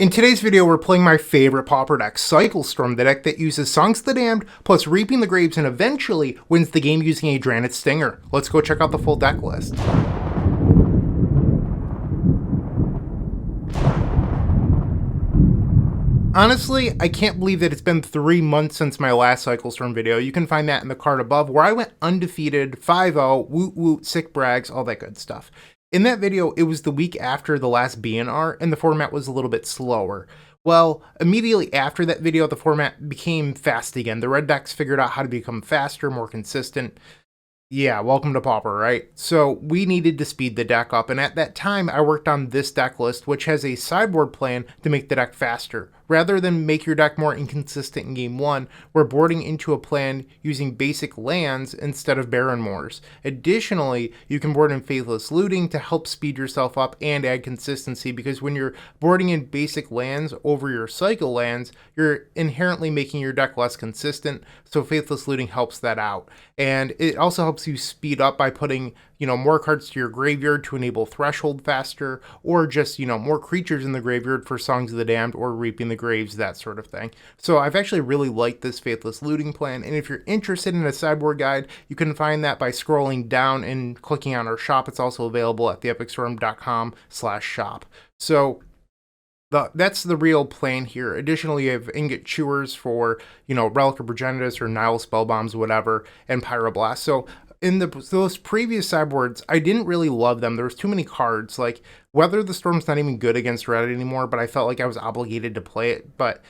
In today's video, we're playing my favorite Pauper deck, Cycle Storm, the deck that uses Songs of the Damned plus Reaping the Graves and eventually wins the game using a Drannith Stinger. Let's go check out the full deck list. Honestly, I can't believe that it's been 3 months since my last Cycle Storm video. You can find that in the card above, where I went undefeated, 5-0, woot woot, sick brags, all that good stuff. In that video, it was the week after the last BNR, and the format was a little bit slower. Well, immediately after that video, the format became fast again. The red decks figured out how to become faster, more consistent. Yeah, welcome to Pauper, right? So we needed to speed the deck up, and at that time, I worked on this deck list, which has a sideboard plan to make the deck faster. Rather than make your deck more inconsistent in Game 1, we're boarding into a plan using basic lands instead of Baron Moors. Additionally, you can board in Faithless Looting to help speed yourself up and add consistency, because when you're boarding in basic lands over your cycle lands, you're inherently making your deck less consistent, so Faithless Looting helps that out. And it also helps you speed up by putting, more cards to your graveyard to enable Threshold faster, or just, more creatures in the graveyard for Songs of the Damned or Reaping the Graves, that sort of thing. So I've actually really liked this Faithless Looting plan, and if you're interested in a sideboard guide, you can find that by scrolling down and clicking on our shop. It's also available at theepicstorm.com/shop. So that's the real plan here. Additionally, you have Ingot Chewers for, Relic of Progenitus or Nile Spellbombs, whatever, and Pyroblast. So in those previous sideboards, I didn't really love them. There was too many cards. Like, Weather the Storm's not even good against red anymore, but I felt like I was obligated to play it. But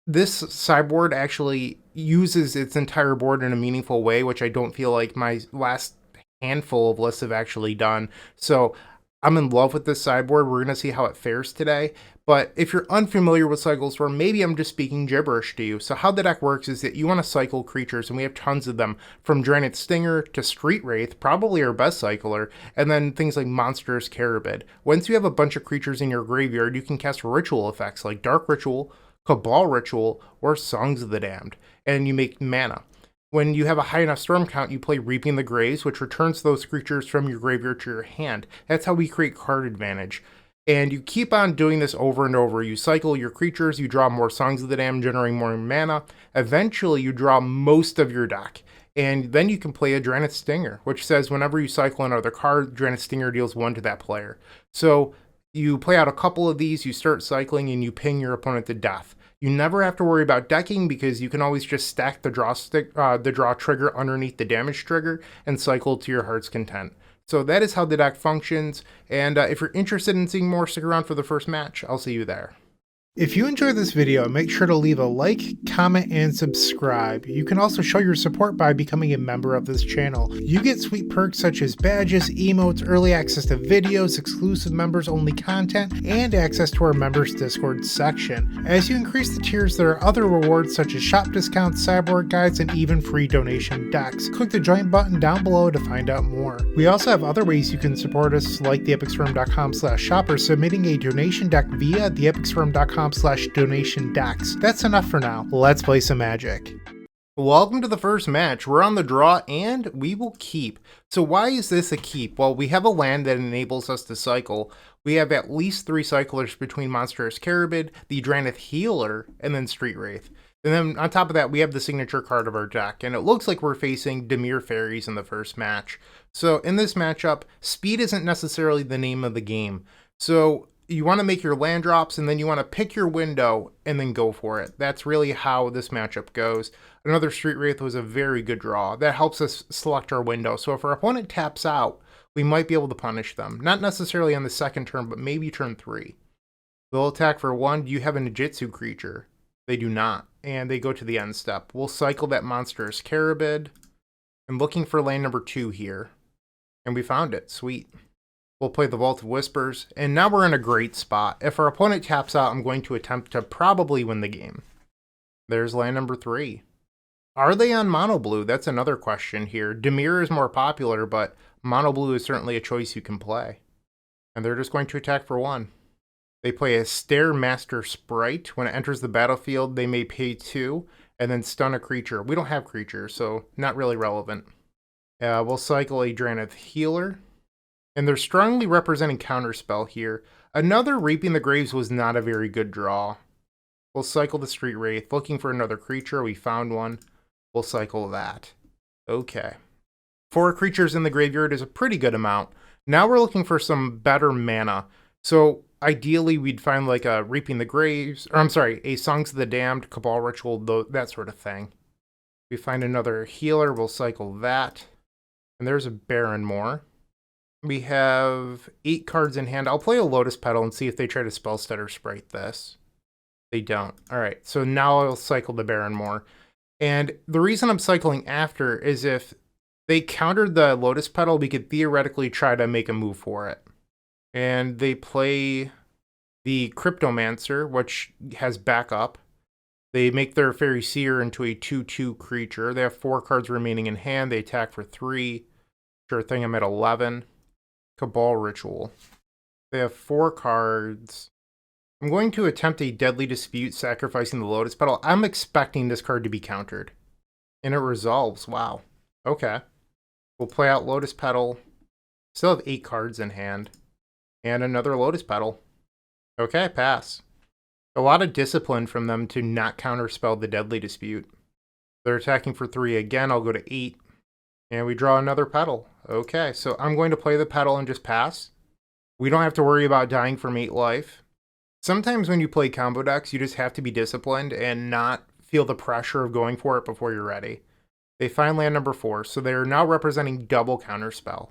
this sideboard actually uses its entire board in a meaningful way, which I don't feel like my last handful of lists have actually done. So I'm in love with this sideboard. We're going to see how it fares today. But if you're unfamiliar with Cycle Storm, maybe I'm just speaking gibberish to you. So how the deck works is that you want to cycle creatures, and we have tons of them, from Drannith Stinger to Street Wraith, probably our best cycler, and then things like Monstrous Carabid. Once you have a bunch of creatures in your graveyard, you can cast ritual effects like Dark Ritual, Cabal Ritual, or Songs of the Damned, and you make mana. When you have a high enough storm count, you play Reaping the Graves, which returns those creatures from your graveyard to your hand. That's how we create card advantage. And you keep on doing this over and over. You cycle your creatures, you draw more Songs of the Damned, generating more mana. Eventually, you draw most of your deck. And then you can play a Drannith Stinger, which says whenever you cycle another card, Drannith Stinger deals 1 to that player. So you play out a couple of these, you start cycling, and you ping your opponent to death. You never have to worry about decking, because you can always just stack the draw trigger underneath the damage trigger and cycle to your heart's content. So that is how the deck functions, and if you're interested in seeing more, stick around for the first match. I'll see you there. If you enjoyed this video, make sure to leave a like, comment, and subscribe. You can also show your support by becoming a member of this channel. You get sweet perks such as badges, emotes, early access to videos, exclusive members-only content, and access to our members Discord section. As you increase the tiers, there are other rewards such as shop discounts, sideboard guides, and even free donation decks. Click the join button down below to find out more. We also have other ways you can support us, like theepicstorm.com/shop, or submitting a donation deck via theepicstorm.com/donation decks. That's enough for now. Let's play some Magic. Welcome to the first match. We're on the draw, and we will keep. So why is this a keep? Well, we have a land that enables us to cycle. We have at least 3 cyclers between Monstrous Carabid, the Drannith Healer, and then Street Wraith. And then on top of that, we have the signature card of our deck, and it looks like we're facing Dimir Fairies in the first match. So in this matchup, speed isn't necessarily the name of the game. So you want to make your land drops, and then you want to pick your window and then go for it. That's really how this matchup goes. Another Street Wraith was a very good draw. That helps us select our window. So if our opponent taps out, we might be able to punish them. Not necessarily on the second turn, but maybe turn 3. They'll attack for 1. Do you have a Nijitsu creature? They do not. And they go to the end step. We'll cycle that Monstrous Carabid. I'm looking for lane number 2 here. And we found it. Sweet. We'll play the Vault of Whispers, and now we're in a great spot. If our opponent taps out, I'm going to attempt to probably win the game. There's land number 3. Are they on mono blue? That's another question here. Dimir is more popular, but mono blue is certainly a choice you can play. And they're just going to attack for 1. They play a Stairmaster Sprite. When it enters the battlefield, they may pay 2, and then stun a creature. We don't have creatures, so not really relevant. We'll cycle a Drannith Healer. And they're strongly representing Counterspell here. Another Reaping the Graves was not a very good draw. We'll cycle the Street Wraith. Looking for another creature. We found one. We'll cycle that. Okay. 4 creatures in the graveyard is a pretty good amount. Now we're looking for some better mana. So ideally we'd find like a Reaping the Graves, or I'm sorry, a Songs of the Damned, Cabal Ritual, that sort of thing. We find another healer, we'll cycle that. And there's a Baron more. We have 8 cards in hand. I'll play a Lotus Petal and see if they try to Spell Stutter Sprite this. They don't. Alright, so now I'll cycle the Baron more. And the reason I'm cycling after is if they countered the Lotus Petal, we could theoretically try to make a move for it. And they play the Cryptomancer, which has backup. They make their Fairy Seer into a 2/2 creature. They have 4 cards remaining in hand. They attack for 3. Sure thing, I'm at 11. Cabal Ritual. They have 4 cards. I'm going to attempt a Deadly Dispute, sacrificing the Lotus Petal. I'm expecting this card to be countered. And it resolves. Wow. Okay. We'll play out Lotus Petal. Still have 8 cards in hand. And another Lotus Petal. Okay, pass. A lot of discipline from them to not counterspell the Deadly Dispute. They're attacking for 3 again. I'll go to 8. And we draw another Petal. Okay, so I'm going to play the Petal and just pass. We don't have to worry about dying from 8 life. Sometimes when you play combo decks, you just have to be disciplined and not feel the pressure of going for it before you're ready. They find land number 4, so they are now representing double counterspell.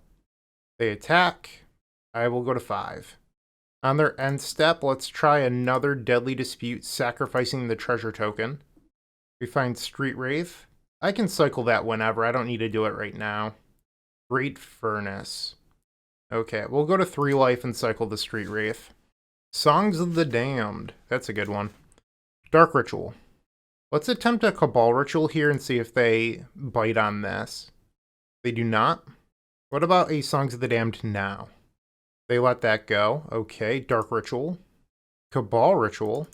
They attack. I will go to 5. On their end step, let's try another Deadly Dispute, sacrificing the treasure token. We find Street Wraith. I can cycle that whenever. I don't need to do it right now. Great Furnace. Okay, we'll go to 3 life and cycle the Street Wraith. Songs of the Damned. That's a good one. Dark Ritual. Let's attempt a Cabal Ritual here and see if they bite on this. They do not. What about a Songs of the Damned now? They let that go. Okay, Dark Ritual. Cabal Ritual.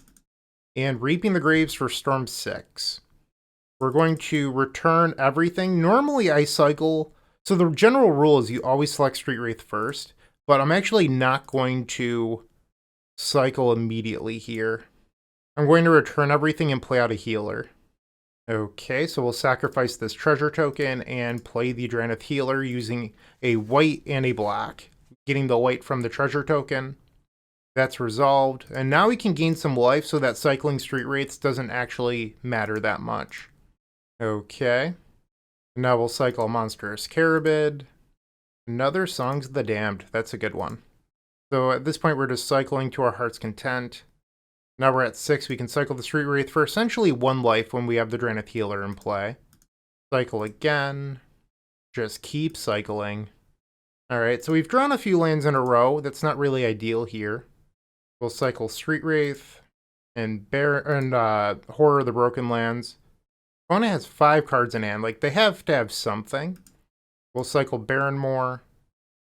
And Reaping the Graves for Storm 6. We're going to return everything. Normally I cycle... So the general rule is you always select Street Wraith first, but I'm actually not going to cycle immediately here. I'm going to return everything and play out a healer. Okay, so we'll sacrifice this treasure token and play the Drannith Healer using a white and a black. Getting the white from the treasure token. That's resolved. And now we can gain some life so that cycling Street Wraiths doesn't actually matter that much. Okay. Now we'll cycle a Monstrous Carabid. Another Songs of the Damned. That's a good one. So at this point we're just cycling to our heart's content. Now we're at 6. We can cycle the Street Wraith for essentially 1 life when we have the Drannith Healer in play. Cycle again. Just keep cycling. Alright, so we've drawn a few lands in a row. That's not really ideal here. We'll cycle Street Wraith and Horror of the Broken Lands. Opponent has 5 cards in hand. Like, they have to have something. We'll cycle Barrenmore.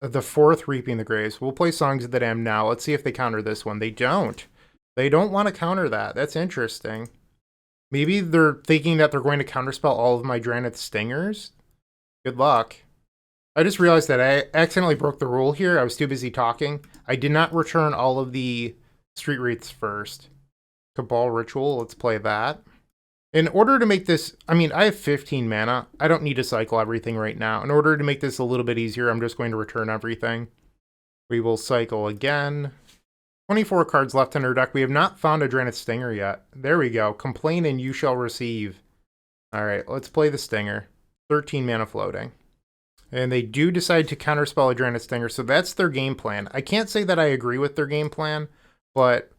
The 4th Reaping the Graves. We'll play Songs of the Damned now. Let's see if they counter this one. They don't. They don't want to counter that. That's interesting. Maybe they're thinking that they're going to counterspell all of my Drannith Stingers. Good luck. I just realized that I accidentally broke the rule here. I was too busy talking. I did not return all of the Street Wraiths first. Cabal Ritual. Let's play that. In order to make this, I have 15 mana. I don't need to cycle everything right now. In order to make this a little bit easier, I'm just going to return everything. We will cycle again. 24 cards left in our deck. We have not found a Drannith Stinger yet. There we go. Complain and you shall receive. Alright, let's play the Stinger. 13 mana floating. And they do decide to counterspell a Drannith Stinger, so that's their game plan. I can't say that I agree with their game plan, but,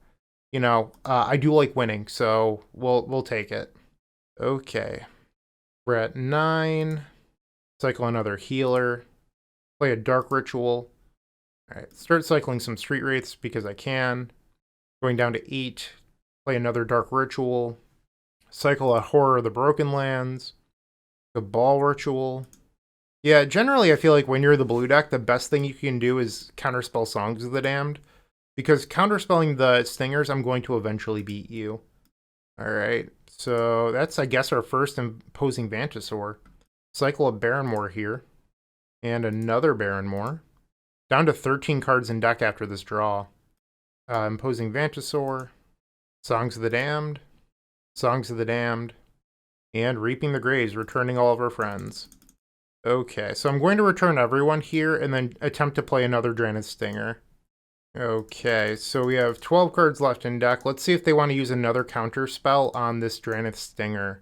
you know, I do like winning, so we'll take it. Okay. We're at 9. Cycle another healer. Play a Dark Ritual. Alright, start cycling some Street Wraiths because I can. Going down to 8. Play another Dark Ritual. Cycle a Horror of the Broken Lands. Cabal Ritual. Yeah, generally I feel like when you're the blue deck, the best thing you can do is counterspell Songs of the Damned. Because counterspelling the Stingers, I'm going to eventually beat you. Alright, so that's, I guess, our first imposing Vantasaur. Cycle a Barrenmore here. And another Barrenmore. Down to 13 cards in deck after this draw. Imposing Vantasaur, Songs of the Damned, Songs of the Damned, and Reaping the Graves, returning all of our friends. Okay, so I'm going to return everyone here and then attempt to play another Drannith Stinger. Okay, so we have 12 cards left in deck. Let's see if they want to use another counter spell on this Drannith Stinger.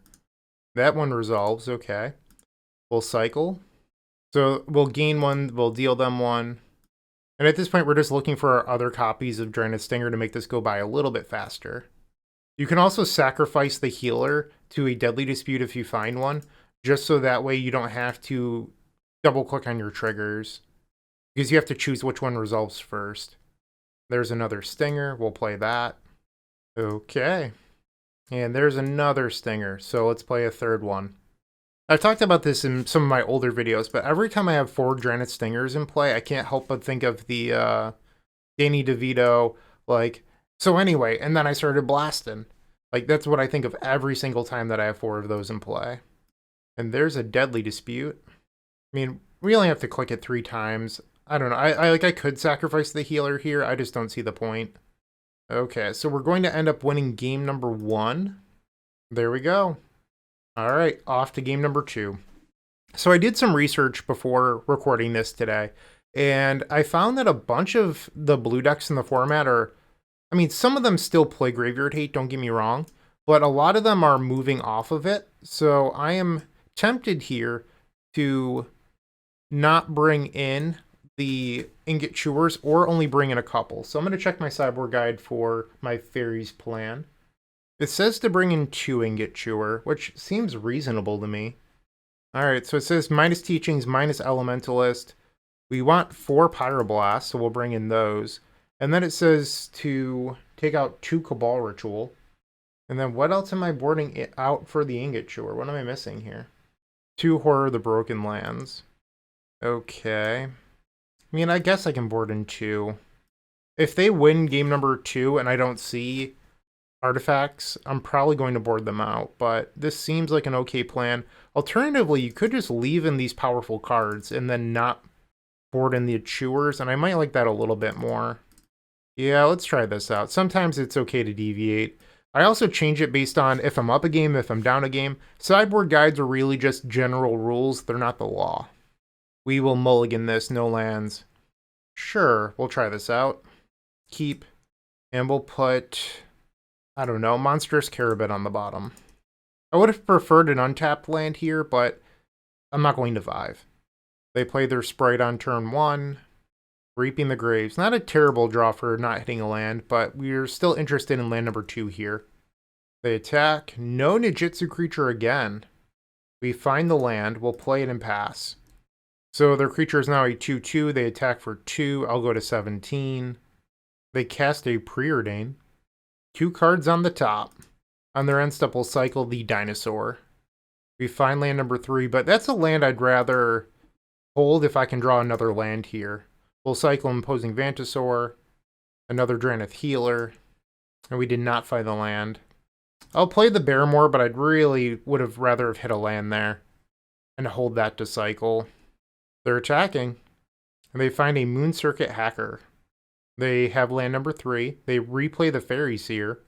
That one resolves, okay. We'll cycle. So we'll gain one, we'll deal them one. And at this point, we're just looking for our other copies of Drannith Stinger to make this go by a little bit faster. You can also sacrifice the healer to a Deadly Dispute if you find one, just so that way you don't have to double-click on your triggers, because you have to choose which one resolves first. There's another Stinger. We'll play that. Okay. And there's another Stinger, so let's play a third one. I've talked about this in some of my older videos, but every time I have 4 Drannith Stingers in play, I can't help but think of the Danny DeVito, like, so anyway, and then I started blasting. Like, that's what I think of every single time that I have 4 of those in play. And there's a Deadly Dispute. I mean, we only have to click it 3 times. I don't know. I could sacrifice the healer here. I just don't see the point. Okay, so we're going to end up winning game number 1. There we go. All right, off to game number 2. So I did some research before recording this today, and I found that a bunch of the blue decks in the format are, I mean, some of them still play Graveyard Hate, don't get me wrong, but a lot of them are moving off of it. So I am tempted here to not bring in the Ingot Chewers or only bring in a couple. So I'm going to check my sideboard guide for my Fairies plan. It says to bring in 2 Ingot Chewer, which seems reasonable to me. Alright, so it says minus Teachings, minus Elementalist. We want 4 Pyroblast, so we'll bring in those. And then it says to take out 2 Cabal Ritual. And then what else am I boarding out for the Ingot Chewer? What am I missing here? 2 Horror of the Broken Lands. Okay. I mean, I guess I can board in 2. If they win game number 2 and I don't see artifacts, I'm probably going to board them out, but this seems like an okay plan. Alternatively, you could just leave in these powerful cards and then not board in the Chewers, and I might like that a little bit more. Yeah, let's try this out. Sometimes it's okay to deviate. I also change it based on if I'm up a game, if I'm down a game. Sideboard guides are really just general rules, they're not the law. We will mulligan this, no lands. Sure, we'll try this out. Keep, and we'll put, I don't know, Monstrous Carabid on the bottom. I would have preferred an untapped land here, but I'm not going to 5. They play their Sprite on turn 1. Reaping the Graves. Not a terrible draw for not hitting a land, but we're still interested in land number 2 here. They attack. No Nijitsu creature again. We find the land. We'll play it and pass. So their creature is now a 2/2. They attack for 2. I'll go to 17. They cast a Preordain. 2 cards on the top. On their end step, we'll cycle the Dinosaur. We find land number 3, but that's a land I'd rather hold if I can draw another land here. We'll cycle Imposing Vantasaur, another Drannith Healer, and we did not find the land. I'll play the Barrymore, but I'd really would have rather have hit a land there and hold that to cycle. They're attacking, and they find a Moon Circuit Hacker. They have land number 3. They replay the Fairies here.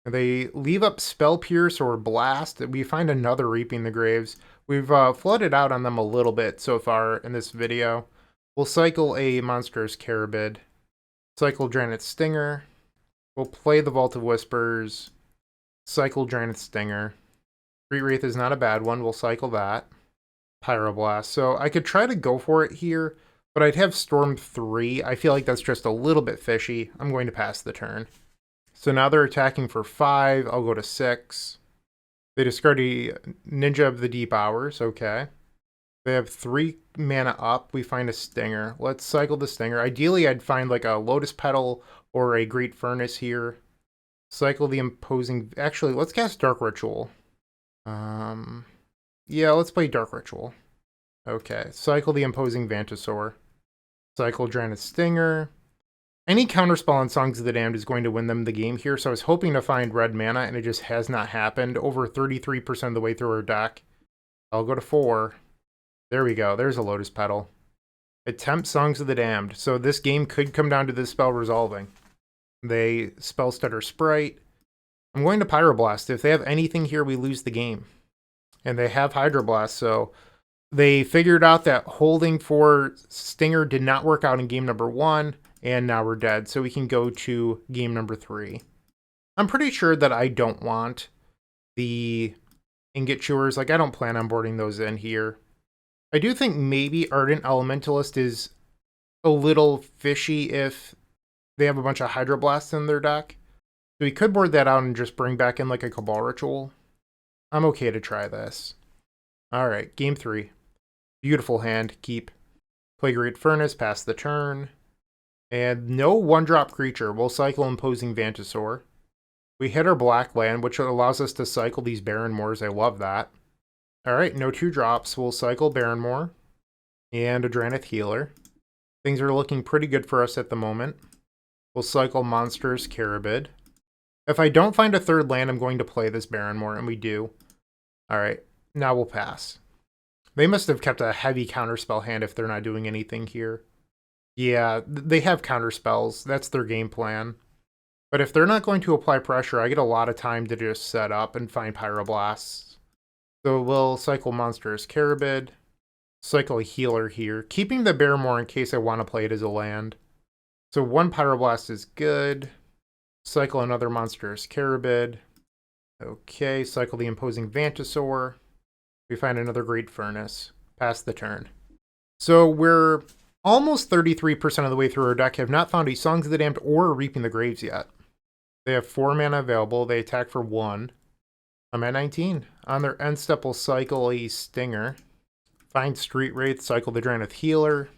They leave up Spell Pierce or Blast. We find another Reaping the Graves. We've flooded out on them a little bit so far in this video. We'll cycle a Monstrous Carabid. Cycle Drannith Stinger. We'll play the Vault of Whispers. Cycle Drannith Stinger. Great Wraith is not a bad one. We'll cycle that. Pyroblast. So I could try to go for it here, but I'd have Storm 3. I feel like that's just a little bit fishy. I'm going to pass the turn. So now they're attacking for 5. I'll go to 6. They discard a Ninja of the Deep Hours. Okay. They have 3 mana up. We find a Stinger. Let's cycle the Stinger. Ideally, I'd find like a Lotus Petal or a Great Furnace here. Cycle the Imposing... Actually, let's cast Dark Ritual. Yeah, let's play Dark Ritual. Okay. Cycle the Imposing Vantasaur. Cycle Drannith Stinger. Any counterspell on Songs of the Damned is going to win them the game here, so I was hoping to find red mana, and it just has not happened. Over 33% of the way through our deck. I'll go to 4. There we go. There's a Lotus Petal. Attempt Songs of the Damned. So this game could come down to this spell resolving. They spell stutter Sprite. I'm going to Pyroblast. If they have anything here, we lose the game. And they have Hydroblast, so they figured out that holding for Stinger did not work out in game number 1, and now we're dead. So we can go to game number 3. I'm pretty sure that I don't want the Ingot Chewers. Like, I don't plan on boarding those in here. I do think maybe Ardent Elementalist is a little fishy if they have a bunch of Hydroblasts in their deck. So we could board that out and just bring back in like a Cabal Ritual. I'm okay to try this. Alright, game 3. Beautiful hand. Keep. Play Great Furnace, pass the turn. And no 1-drop creature. We'll cycle Imposing Vantasaur. We hit our black land, which allows us to cycle these Barrenmoors. I love that. Alright, no 2-drops. We'll cycle Barrenmoor. And a Drannith Healer. Things are looking pretty good for us at the moment. We'll cycle Monsters Carabid. If I don't find a 3rd land, I'm going to play this Barrenmoor, and we do. Alright, now we'll pass. They must have kept a heavy counterspell hand if they're not doing anything here. Yeah, they have counterspells. That's their game plan. But if they're not going to apply pressure, I get a lot of time to just set up and find Pyroblasts. So we'll cycle Monsters Carabid. Cycle a Healer here, keeping the Barrenmoor in case I want to play it as a land. So 1 Pyroblast is good. Cycle another Monsters Carabid. Okay, cycle the Imposing Vantasaur. We find another Great Furnace. Pass the turn. So we're almost 33% of the way through our deck, have not found a Songs of the Damned or a Reaping the Graves yet. They have 4 mana available. They attack for 1. I'm at 19. On their end step, we'll cycle a Stinger. Find Street Wraith, cycle the Drannith Healer.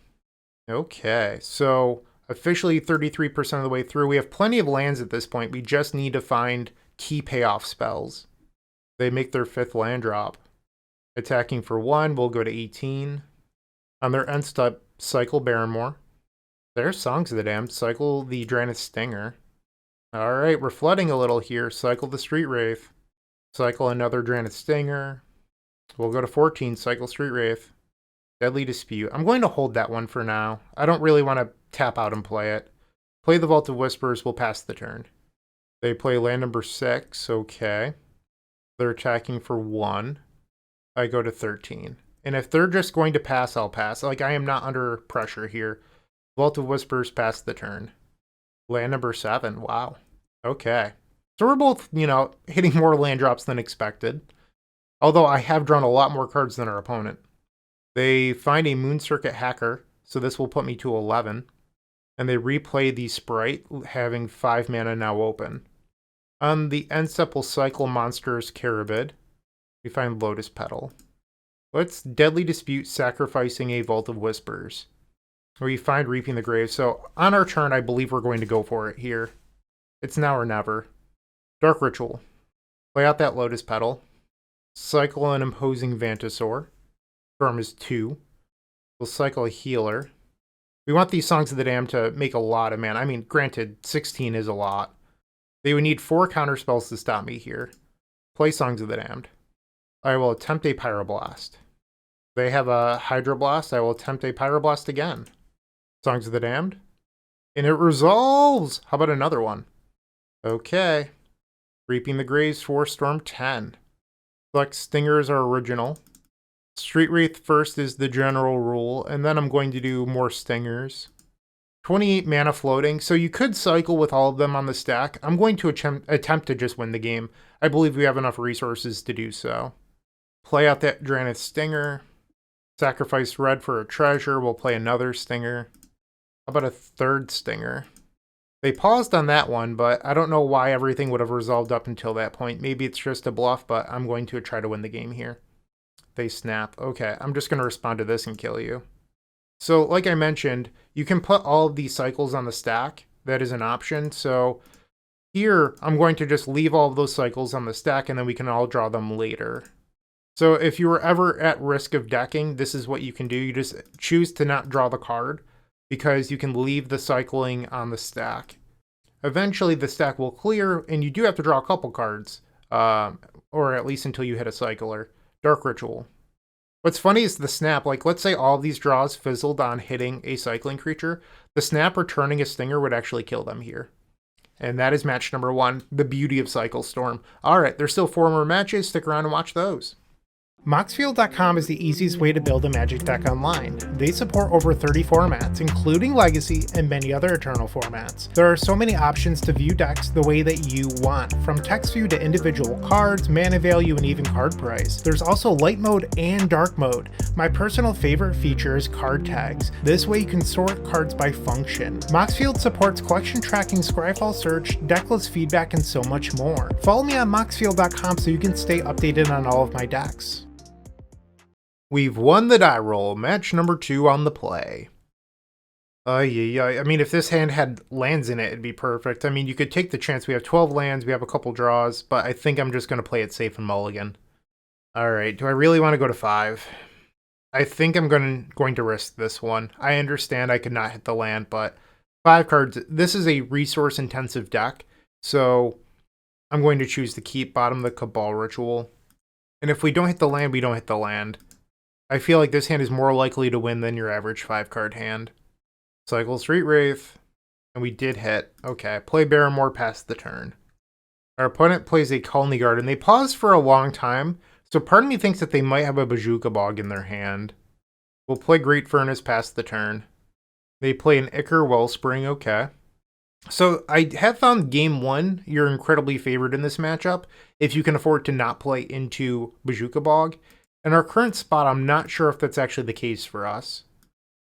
Okay, so officially 33% of the way through. We have plenty of lands at this point. We just need to find key payoff spells. They make their 5th land drop. Attacking for 1, we'll go to 18. On their end step, cycle Barrenmoor. There's Songs of the Damned. Cycle the Drannith Stinger. Alright, we're flooding a little here. Cycle the Street Wraith. Cycle another Drannith Stinger. We'll go to 14, cycle Street Wraith. Deadly Dispute. I'm going to hold that one for now. I don't really want to tap out and play it. Play the Vault of Whispers, we'll pass the turn. They play land number 6, okay. They're attacking for 1. I go to 13. And if they're just going to pass, I'll pass. Like, I am not under pressure here. Vault of Whispers, pass the turn. Land number 7, wow. Okay. So we're both, hitting more land drops than expected. Although I have drawn a lot more cards than our opponent. They find a Moon Circuit Hacker, so this will put me to 11. And they replay the Sprite, having 5 mana now open. On the end step, we'll cycle Monsters Carabid. We find Lotus Petal. Let's Deadly Dispute, sacrificing a Vault of Whispers. We find Reaping the Grave, so on our turn, I believe we're going to go for it here. It's now or never. Dark Ritual. Play out that Lotus Petal. Cycle an Imposing Vantasaur. Charm is 2. We'll cycle a Healer. We want these Songs of the Damned to make a lot of mana. I mean, granted, 16 is a lot. They would need 4 counterspells to stop me here. Play Songs of the Damned. I will attempt a Pyroblast. They have a Hydroblast. I will attempt a Pyroblast again. Songs of the Damned. And it resolves! How about another one? Okay. Reaping the Graves for Storm 10. Select Stinger as our original. Street Wraith first is the general rule, and then I'm going to do more Stingers. 28 mana floating, so you could cycle with all of them on the stack. I'm going to attempt to just win the game. I believe we have enough resources to do so. Play out that Drannith Stinger. Sacrifice red for a treasure. We'll play another Stinger. How about a 3rd Stinger? They paused on that one, but I don't know why everything would have resolved up until that point. Maybe it's just a bluff, but I'm going to try to win the game here. They snap. Okay, I'm just going to respond to this and kill you. So, like I mentioned, you can put all of these cycles on the stack. That is an option. So here, I'm going to just leave all of those cycles on the stack, and then we can all draw them later. So if you were ever at risk of decking, this is what you can do. You just choose to not draw the card, because you can leave the cycling on the stack. Eventually the stack will clear, and you do have to draw a couple cards, or at least until you hit a cycler. Dark Ritual. What's funny is the snap, like let's say all of these draws fizzled on hitting a cycling creature, the snap returning a Stinger would actually kill them here. And that is match number 1, the beauty of Cycle Storm. Alright, there's still 4 more matches, stick around and watch those. Moxfield.com is the easiest way to build a Magic deck online. They support over 30 formats, including Legacy and many other Eternal formats. There are so many options to view decks the way that you want, from text view to individual cards, mana value, and even card price. There's also light mode and dark mode. My personal favorite feature is card tags. This way you can sort cards by function. Moxfield supports collection tracking, Scryfall search, decklist feedback, and so much more. Follow me on Moxfield.com so you can stay updated on all of my decks. We've won the die roll, match number 2 on the play. I mean, if this hand had lands in it, it'd be perfect. I mean, you could take the chance. We have 12 lands, we have a couple draws, but I think I'm just going to play it safe and mulligan. Alright, do I really want to go to 5? I think I'm going to risk this one. I understand I could not hit the land, but 5 cards, this is a resource-intensive deck, so I'm going to choose to keep bottom of the Cabal Ritual. And if we don't hit the land, we don't hit the land. I feel like this hand is more likely to win than your average 5-card hand. Cycle Street Wraith, and we did hit. Okay, play Barrymore past the turn. Our opponent plays a Colony Guard, and they pause for a long time, so part of me thinks that they might have a Bojuka Bog in their hand. We'll play Great Furnace past the turn. They play an Ichor Wellspring, okay. So I have found game 1, you're incredibly favored in this matchup, if you can afford to not play into Bojuka Bog. In our current spot, I'm not sure if that's actually the case for us.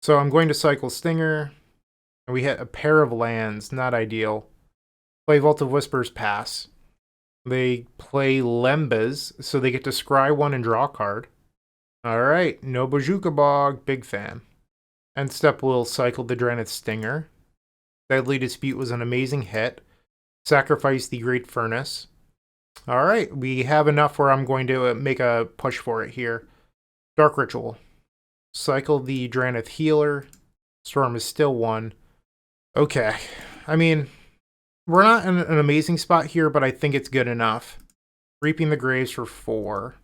So I'm going to cycle Stinger, and we hit a pair of lands, not ideal. Play Vault of Whispers, pass. They play Lembas, so they get to scry 1 and draw a card. Alright, no Bojuka Bog, big fan. End step, we'll cycle the Drannith Stinger. Deadly Dispute was an amazing hit. Sacrifice the Great Furnace. Alright, we have enough where I'm going to make a push for it here. Dark Ritual. Cycle the Drannith Healer. Storm is still 1. Okay, I mean, we're not in an amazing spot here, but I think it's good enough. Reaping the Graves for 4.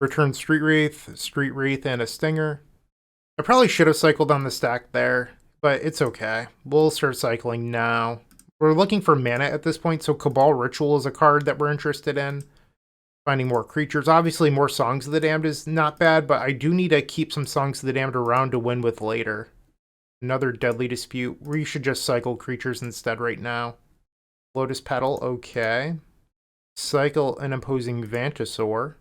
Return Street Wraith, and a Stinger. I probably should have cycled on the stack there, but it's okay. We'll start cycling now. We're looking for mana at this point, so Cabal Ritual is a card that we're interested in. Finding more creatures. Obviously, more Songs of the Damned is not bad, but I do need to keep some Songs of the Damned around to win with later. Another Deadly Dispute. We should just cycle creatures instead right now. Lotus Petal, okay. Cycle an Imposing Vantasaur.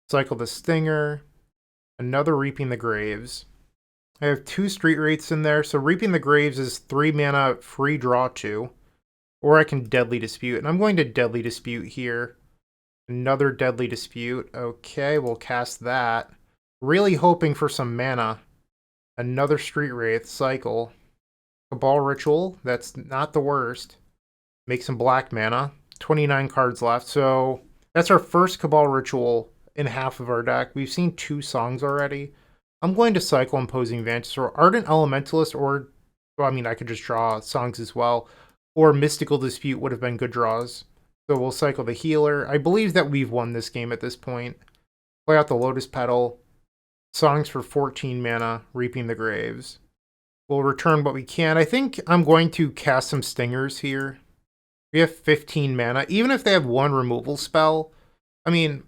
Cycle the Stinger. Another Reaping the Graves. I have 2 Street Wraiths in there, so Reaping the Graves is 3 mana, free draw 2. Or I can Deadly Dispute, and I'm going to Deadly Dispute here. Another Deadly Dispute. Okay, we'll cast that. Really hoping for some mana. Another Street Wraith, cycle. Cabal Ritual, that's not the worst. Make some black mana. 29 cards left, so that's our first Cabal Ritual in half of our deck. We've seen 2 songs already. I'm going to cycle Imposing Vantasaur. Ardent Elementalist, or, well, I mean, I could just draw songs as well. Or Mystical Dispute would have been good draws. So we'll cycle the Healer. I believe that we've won this game at this point. Play out the Lotus Petal. Songs for 14 mana, Reaping the Graves. We'll return what we can. I think I'm going to cast some Stingers here. We have 15 mana. Even if they have 1 removal spell, I mean,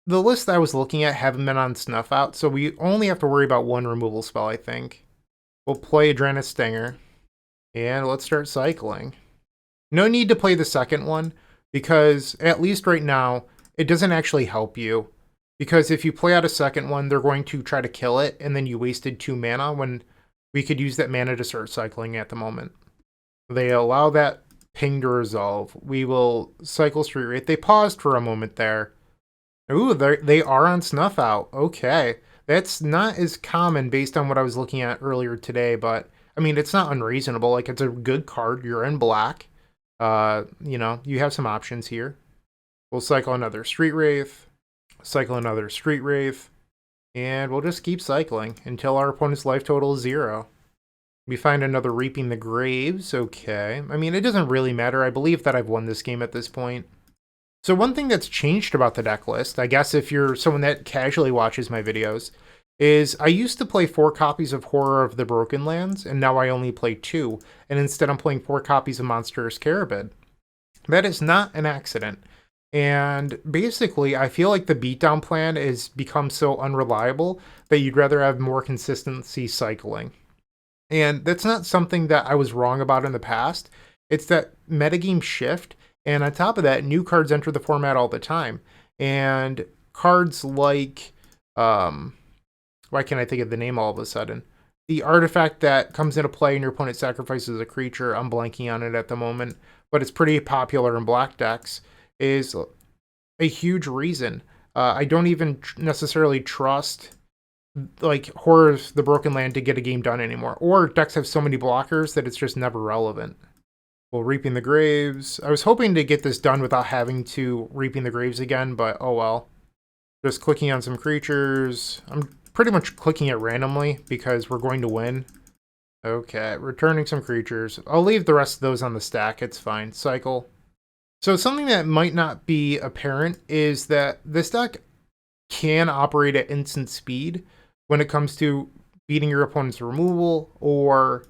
the list I was looking at haven't been on Snuff Out, so we only have to worry about 1 removal spell, I think. We'll play a Drannith Stinger. And let's start cycling. No need to play the second one, because at least right now, it doesn't actually help you. Because if you play out a second one, they're going to try to kill it, and then you wasted 2 mana when we could use that mana to start cycling at the moment. They allow that ping to resolve. We will cycle Street Wraith. They paused for a moment there. Ooh, they are on Snuff Out. Okay. That's not as common based on what I was looking at earlier today, but I mean, it's not unreasonable. Like, it's a good card. You're in black. You know, you have some options here. We'll cycle another Street Wraith. Cycle another Street Wraith. And we'll just keep cycling until our opponent's life total is 0. We find another Reaping the Graves. Okay. I mean, it doesn't really matter. I believe that I've won this game at this point. So one thing that's changed about the deck list, I guess if you're someone that casually watches my videos, is I used to play 4 copies of Horror of the Broken Lands, and now I only play 2, and instead I'm playing 4 copies of Monstrous Carabid. That is not an accident. And basically, I feel like the beatdown plan has become so unreliable that you'd rather have more consistency cycling. And that's not something that I was wrong about in the past. It's that metagame shift, and on top of that, new cards enter the format all the time. And cards like, why can't I think of the name all of a sudden? The artifact that comes into play and your opponent sacrifices a creature, I'm blanking on it at the moment, but it's pretty popular in black decks, is a huge reason. I don't even necessarily trust like Horrors the Broken Land to get a game done anymore. Or decks have so many blockers that it's just never relevant. Well, Reaping the Graves. I was hoping to get this done without having to Reaping the Graves again, but oh well. Just clicking on some creatures. I'm pretty much clicking it randomly because we're going to win. Okay, returning some creatures. I'll leave the rest of those on the stack. It's fine. Cycle. So something that might not be apparent is that this deck can operate at instant speed when it comes to beating your opponent's removal or,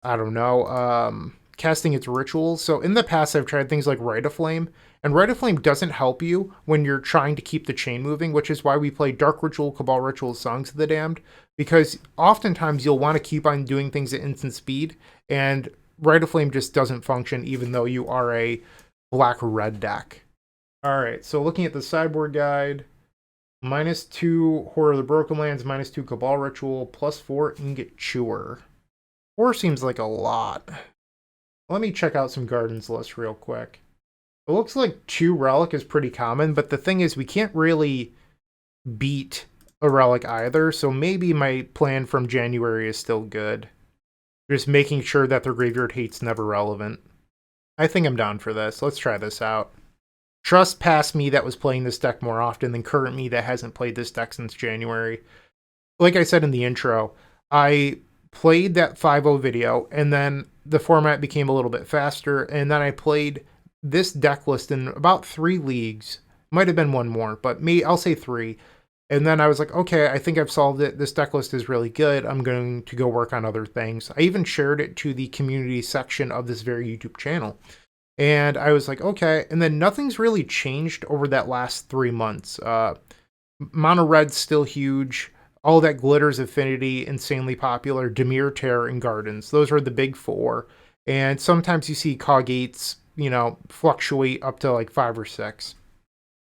I don't know, casting its rituals. So in the past, I've tried things like Rite of Flame, and Rite of Flame doesn't help you when you're trying to keep the chain moving, which is why we play Dark Ritual, Cabal Ritual, Songs of the Damned, because oftentimes you'll want to keep on doing things at instant speed, and Rite of Flame just doesn't function even though you are a black-red deck. Alright, so looking at the sideboard guide, -2 Horror of the Broken Lands, -2 Cabal Ritual, +4 Ingot Chewer. 4 seems like a lot. Let me check out some Gardens list real quick. It looks like 2 Relic is pretty common, but the thing is we can't really beat a Relic either, so maybe my plan from January is still good. Just making sure that their graveyard hate's never relevant. I think I'm down for this. Let's try this out. Trust past me that was playing this deck more often than current me that hasn't played this deck since January. Like I said in the intro, I played that 5-0 video, and then the format became a little bit faster, and then I played this deck list in about 3 leagues. Might have been one more, but I'll say 3. And then I was like, okay, I think I've solved it. This deck list is really good. I'm going to go work on other things. I even shared it to the community section of this very YouTube channel. And I was like, okay. And then nothing's really changed over that last 3 months. Mono Red's still huge. All That Glitters Affinity, insanely popular. Dimir, Terror, and Gardens. Those are the big 4. And sometimes you see Cog-8s, fluctuate up to like 5 or 6.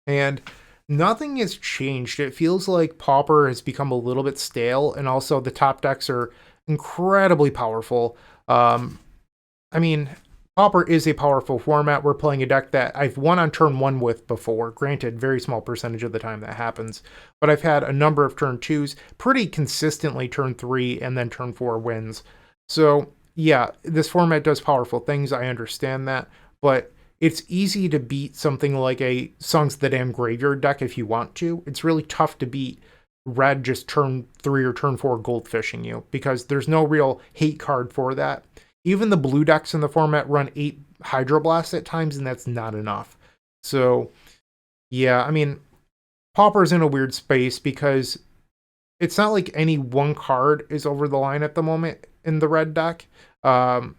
And nothing has changed. It feels like Pauper has become a little bit stale. And also the top decks are incredibly powerful. Pauper is a powerful format. We're playing a deck that I've won on turn 1 with before. Granted, very small percentage of the time that happens. But I've had a number of turn 2s, pretty consistently turn 3, and then turn 4 wins. So, yeah, this format does powerful things. I understand that. But it's easy to beat something like a Songs of the Damned Graveyard deck if you want to. It's really tough to beat red just turn 3 or turn 4 goldfishing you, because there's no real hate card for that. Even the blue decks in the format run 8 Hydroblasts at times, and that's not enough. So, yeah, Pauper's in a weird space because it's not like any one card is over the line at the moment in the red deck. And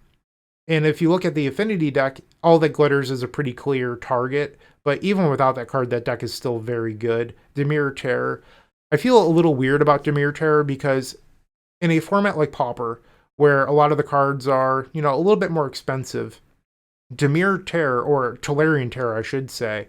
if you look at the Affinity deck, All That Glitters is a pretty clear target. But even without that card, that deck is still very good. Dimir Terror. I feel a little weird about Dimir Terror because in a format like Pauper, where a lot of the cards are, a little bit more expensive, Dimir Terror, or Tolarian Terror, I should say,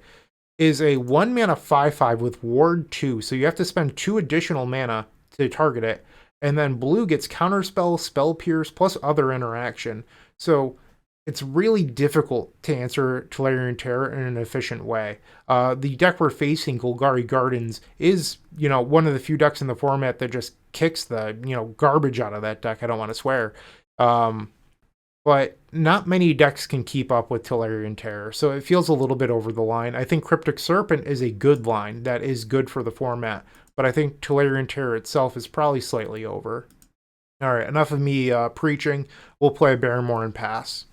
is a 1-mana 5/5 with Ward 2. So you have to spend 2 additional mana to target it. And then blue gets Counterspell, Spell Pierce, plus other interaction. So it's really difficult to answer Tolarian Terror in an efficient way. The deck we're facing, Golgari Gardens, is, one of the few decks in the format that just kicks the, garbage out of that deck. I don't want to swear. But not many decks can keep up with Tolarian Terror, so it feels a little bit over the line. I think Cryptic Serpent is a good line that is good for the format, but I think Tolarian Terror itself is probably slightly over. All right, enough of me preaching. We'll play Barrymore and pass.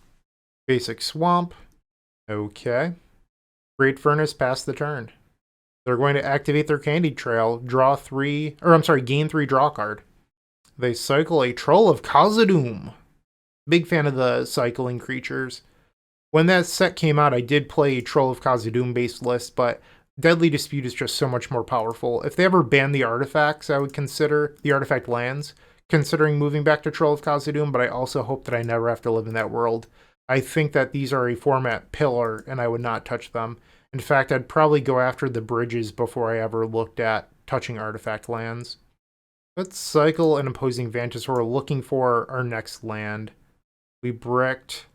Basic Swamp. Okay. Great Furnace, pass the turn. They're going to activate their Candy Trail, draw 3, or I'm sorry, gain 3 draw card. They cycle a Troll of Khazad-dûm. Big fan of the cycling creatures. When that set came out, I did play a Troll of Khazad-dûm based list, but Deadly Dispute is just so much more powerful. If they ever ban the artifacts, I would consider the artifact lands, considering moving back to Troll of Khazad-dûm, but I also hope that I never have to live in that world. I think that these are a format pillar, and I would not touch them. In fact, I'd probably go after the bridges before I ever looked at touching artifact lands. Let's cycle an Imposing Vantage. We're looking for our next land. We bricked.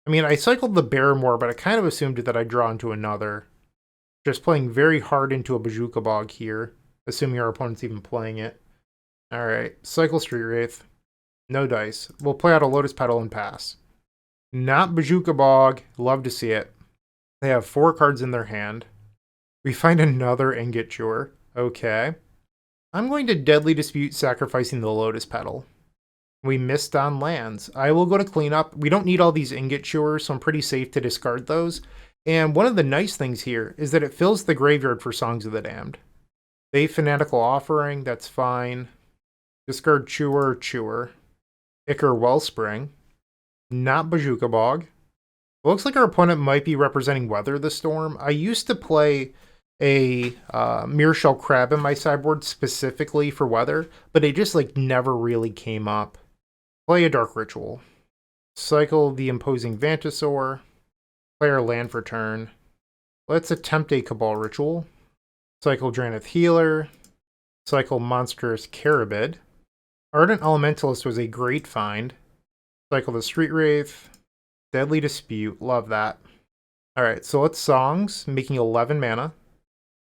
I mean, I cycled the Barrymore, but I kind of assumed that I'd draw into another. Just playing very hard into a Bojuka Bog here, assuming our opponent's even playing it. Alright, cycle Street Wraith. No dice. We'll play out a Lotus Petal and pass. Not Bojuka Bog. Love to see it. They have 4 cards in their hand. We find another Ingot Chewer. Okay. I'm going to Deadly Dispute, sacrificing the Lotus Petal. We missed on lands. I will go to cleanup. We don't need all these Ingot Chewers, so I'm pretty safe to discard those. And one of the nice things here is that it fills the graveyard for Songs of the Damned. They Fanatical Offering, that's fine. Discard Chewer, Chewer. Ichor Wellspring. Not Bojuka Bog. It looks like our opponent might be representing Weather the Storm. I used to play a Mirror Shell Crab in my sideboard specifically for Weather, but it just like never really came up. Play a Dark Ritual. Cycle the Imposing Vantasaur. Play our land for turn. Let's attempt a Cabal Ritual. Cycle Drannith Healer. Cycle Monstrous Carabid. Ardent Elementalist was a great find. Cycle the Street Wraith. Deadly Dispute, love that. Alright, so let's Songs, making 11 mana.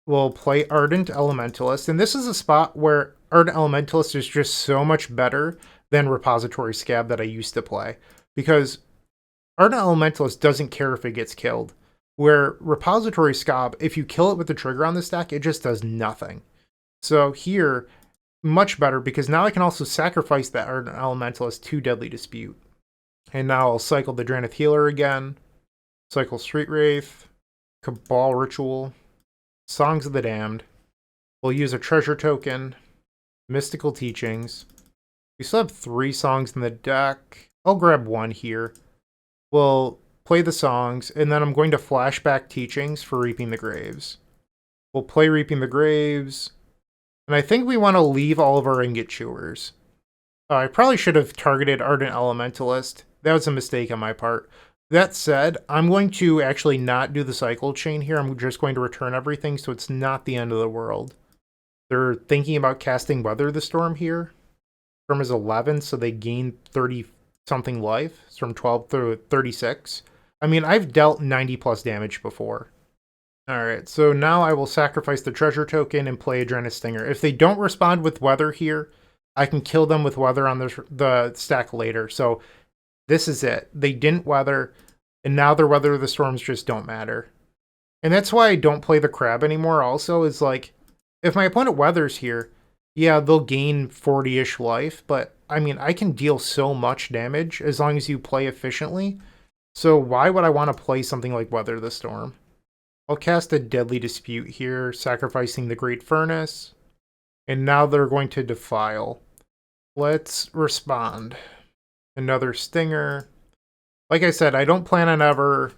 We'll play Ardent Elementalist, and this is a spot where Ardent Elementalist is just so much better than Repository Scab that I used to play. Because Ardent Elementalist doesn't care if it gets killed. Where Repository Scab, if you kill it with the trigger on the stack, it just does nothing. So here, much better, because now I can also sacrifice that Ardent Elementalist to Deadly Dispute. And now I'll cycle the Drannith Healer again. Cycle Street Wraith. Cabal Ritual. Songs of the Damned. We'll use a treasure token. Mystical Teachings. We still have 3 songs in the deck. I'll grab 1 here. We'll play the songs, and then I'm going to flashback Teachings for Reaping the Graves. We'll play Reaping the Graves. And I think we want to leave all of our Ingot Chewers. I probably should have targeted Ardent Elementalist. That was a mistake on my part. That said, I'm going to actually not do the cycle chain here. I'm just going to return everything, so it's not the end of the world. They're thinking about casting Weather the Storm here. Storm is 11, so they gain 30-something life. It's from 12 through 36. I mean, I've dealt 90 plus damage before. Alright, so now I will sacrifice the treasure token and play a Drannith Stinger. If they don't respond with Weather here, I can kill them with Weather on the stack later. So this is it. They didn't Weather, and now their Weather the Storms just don't matter. And that's why I don't play the Crab anymore also, is like, if my opponent Weathers here, yeah, they'll gain 40-ish life, but I mean, I can deal so much damage as long as you play efficiently. So why would I want to play something like Weather the Storm? I'll cast a Deadly Dispute here, sacrificing the Great Furnace. And now they're going to Defile. Let's respond. Another Stinger. Like I said, I don't plan on ever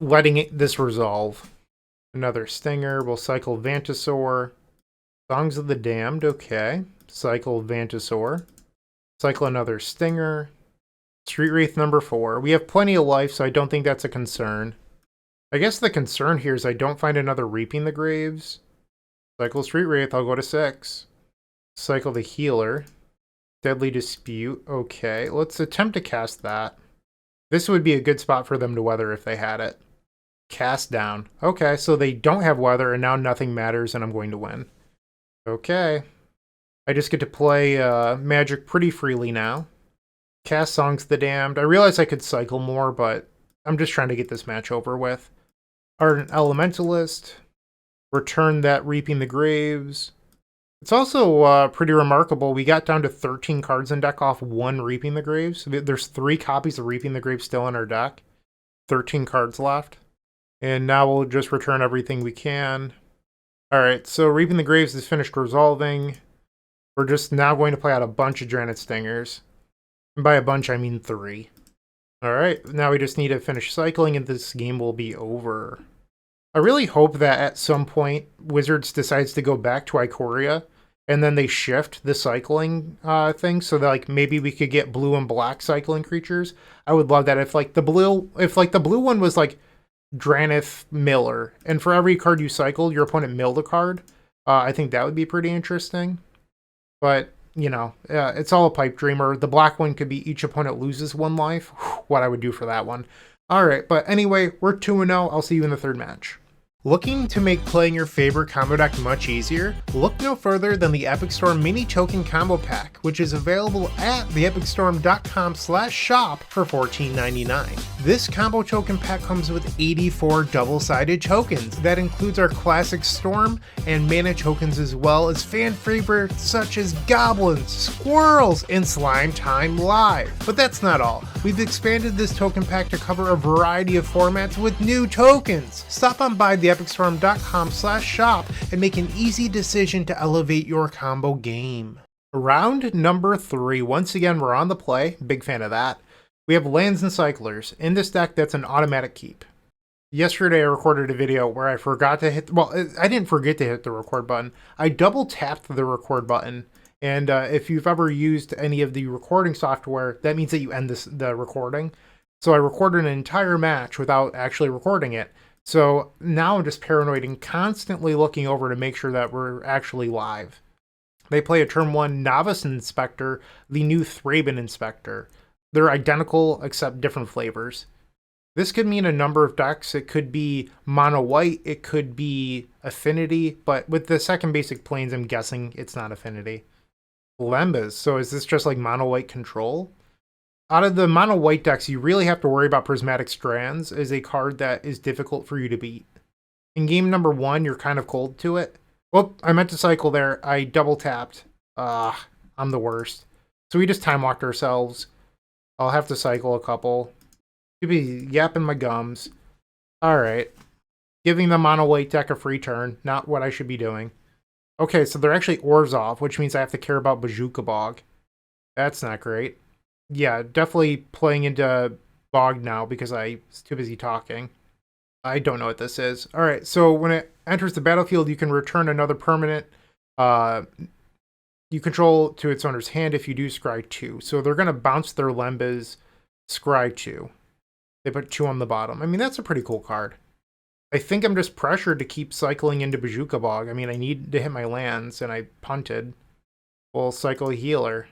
letting this resolve. Another Stinger. We'll cycle Vantasaur. Songs of the Damned. Okay. Cycle Vantasaur. Cycle another Stinger. Street Wraith number 4. We have plenty of life, so I don't think that's a concern. I guess the concern here is I don't find another Reaping the Graves. Cycle Street Wraith, I'll go to 6. Cycle the Healer. Deadly Dispute, okay. Let's attempt to cast that. This would be a good spot for them to Weather if they had it. Cast down. Okay, so they don't have Weather, and now nothing matters, and I'm going to win. Okay. I just get to play Magic pretty freely now. Cast Songs of the Damned. I realize I could cycle more, but I'm just trying to get this match over with. Ardent Elementalist. Return that Reaping the Graves. It's also pretty remarkable. We got down to 13 cards in deck off 1 Reaping the Graves. There's 3 copies of Reaping the Graves still in our deck. 13 cards left. And now we'll just return everything we can. Alright, so Reaping the Graves is finished resolving. We're just now going to play out a bunch of Drannith Stingers. And by a bunch, I mean 3. Alright, now we just need to finish cycling and this game will be over. I really hope that at some point, Wizards decides to go back to Ikoria, and then they shift the cycling thing, so that like maybe we could get blue and black cycling creatures. I would love that if the blue one was like Drannith Miller, and for every card you cycled, your opponent milled a card. I think that would be pretty interesting. But, you know, it's all a pipe dreamer. The black one could be each opponent loses 1 life. What I would do for that one. Alright, but anyway, we're 2-0. I'll see you in the 3rd match. Looking to make playing your favorite combo deck much easier? Look no further than the Epic Storm Mini Token Combo Pack, which is available at theepicstorm.com/shop for $14.99. This combo token pack comes with 84 double-sided tokens. That includes our classic Storm and Mana tokens, as well as fan favorites such as Goblins, Squirrels, and Slime Time Live. But that's not all. We've expanded this token pack to cover a variety of formats with new tokens. Stop on by theepicstorm.com/shop and make an easy decision to elevate your combo game. Round number 3. Once again, we're on the play. Big fan of that. We have lands and cyclers. In this deck, that's an automatic keep. Yesterday, I recorded a video where I forgot to hit... Well, I didn't forget to hit the record button. I double tapped the record button. And if you've ever used any of the recording software, that means that you end the recording. So I recorded an entire match without actually recording it. So now I'm just paranoid and constantly looking over to make sure that we're actually live. They play a turn 1 Novice Inspector, the new Thraben Inspector. They're identical except different flavors. This could mean a number of decks. It could be mono white, it could be affinity, but with the second basic planes, I'm guessing it's not affinity. Lembas, so is this just like mono white control? Out of the mono white decks, you really have to worry about Prismatic Strands as a card that is difficult for you to beat. In game number 1, you're kind of cold to it. Whoop, I meant to cycle there. I double tapped. I'm the worst. So we just time locked ourselves. I'll have to cycle a couple. Should be yapping my gums. Alright. Giving the mono white deck a free turn. Not what I should be doing. Okay, so they're actually Orzhov, which means I have to care about Bazooka Bog. That's not great. Yeah, definitely playing into Bog now because I was too busy talking. I don't know what this is. Alright, so when it enters the battlefield, you can return another permanent you control to its owner's hand. If you do, scry 2. So they're going to bounce their Lembas, scry 2. They put 2 on the bottom. I mean, that's a pretty cool card. I think I'm just pressured to keep cycling into Bazooka Bog. I mean, I need to hit my lands, and I punted. We'll cycle a healer.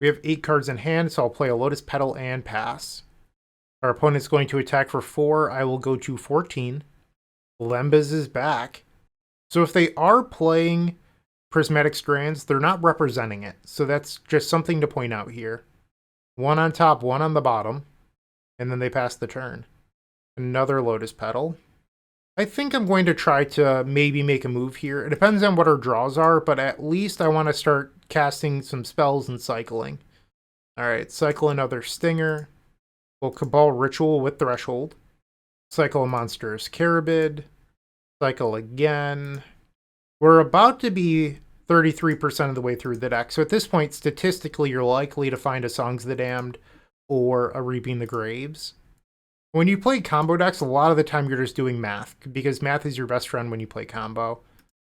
We have 8 cards in hand, so I'll play a Lotus Petal and pass. Our opponent's going to attack for 4. I will go to 14. Lembas is back. So if they are playing Prismatic Strands, they're not representing it. So that's just something to point out here. 1 on top, 1 on the bottom. And then they pass the turn. Another Lotus Petal. I think I'm going to try to maybe make a move here. It depends on what our draws are, but at least I want to start casting some spells and cycling. Alright, cycle another Stinger. We'll Cabal Ritual with Threshold. Cycle a Monstrous Carabid. Cycle again. We're about to be 33% of the way through the deck, so at this point, statistically, you're likely to find a Songs of the Damned or a Reaping the Graves. When you play combo decks, a lot of the time you're just doing math, because math is your best friend when you play combo.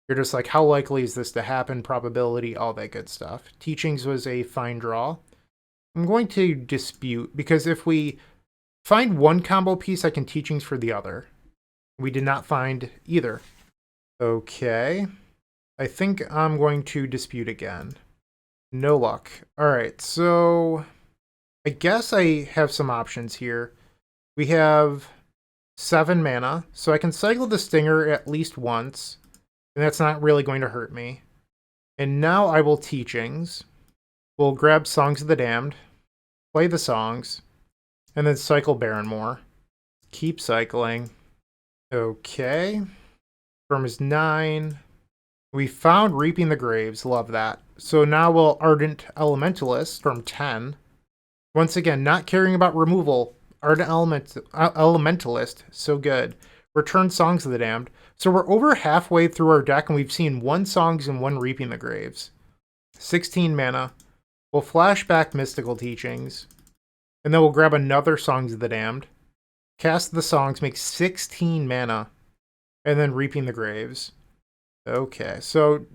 You're just like, how likely is this to happen, probability, all that good stuff. Teachings was a fine draw. I'm going to dispute, because if we find one combo piece, I can Teachings for the other. We did not find either. Okay. I think I'm going to dispute again. No luck. Alright, so I guess I have some options here. We have 7 mana, so I can cycle the Stinger at least once, and that's not really going to hurt me. And now I will Teachings. We'll grab Songs of the Damned, play the songs, and then cycle Barrenmore. Keep cycling. Okay. Firm is 9. We found Reaping the Graves, love that. So now we'll Ardent Elementalist from 10. Once again, not caring about removal. Ardent Elementalist, so good. Return Songs of the Damned. So we're over halfway through our deck, and we've seen 1 Songs and 1 Reaping the Graves. 16 mana. We'll flash back Mystical Teachings. And then we'll grab another Songs of the Damned. Cast the Songs, make 16 mana. And then Reaping the Graves. Okay, so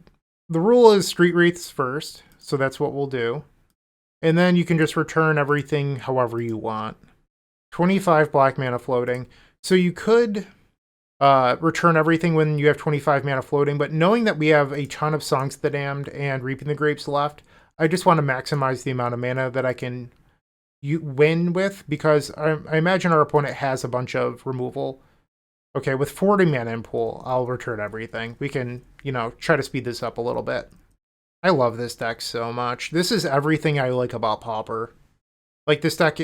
the rule is Street Wraiths first, so that's what we'll do. And then you can just return everything however you want. 25 black mana floating. So you could return everything when you have 25 mana floating, but knowing that we have a ton of Songs of the Damned and Reaping the Grapes left, I just want to maximize the amount of mana that I can win with, because I imagine our opponent has a bunch of removal. Okay, with 40 mana in pool, I'll return everything. We can, try to speed this up a little bit. I love this deck so much. This is everything I like about Pauper. Like, this deck,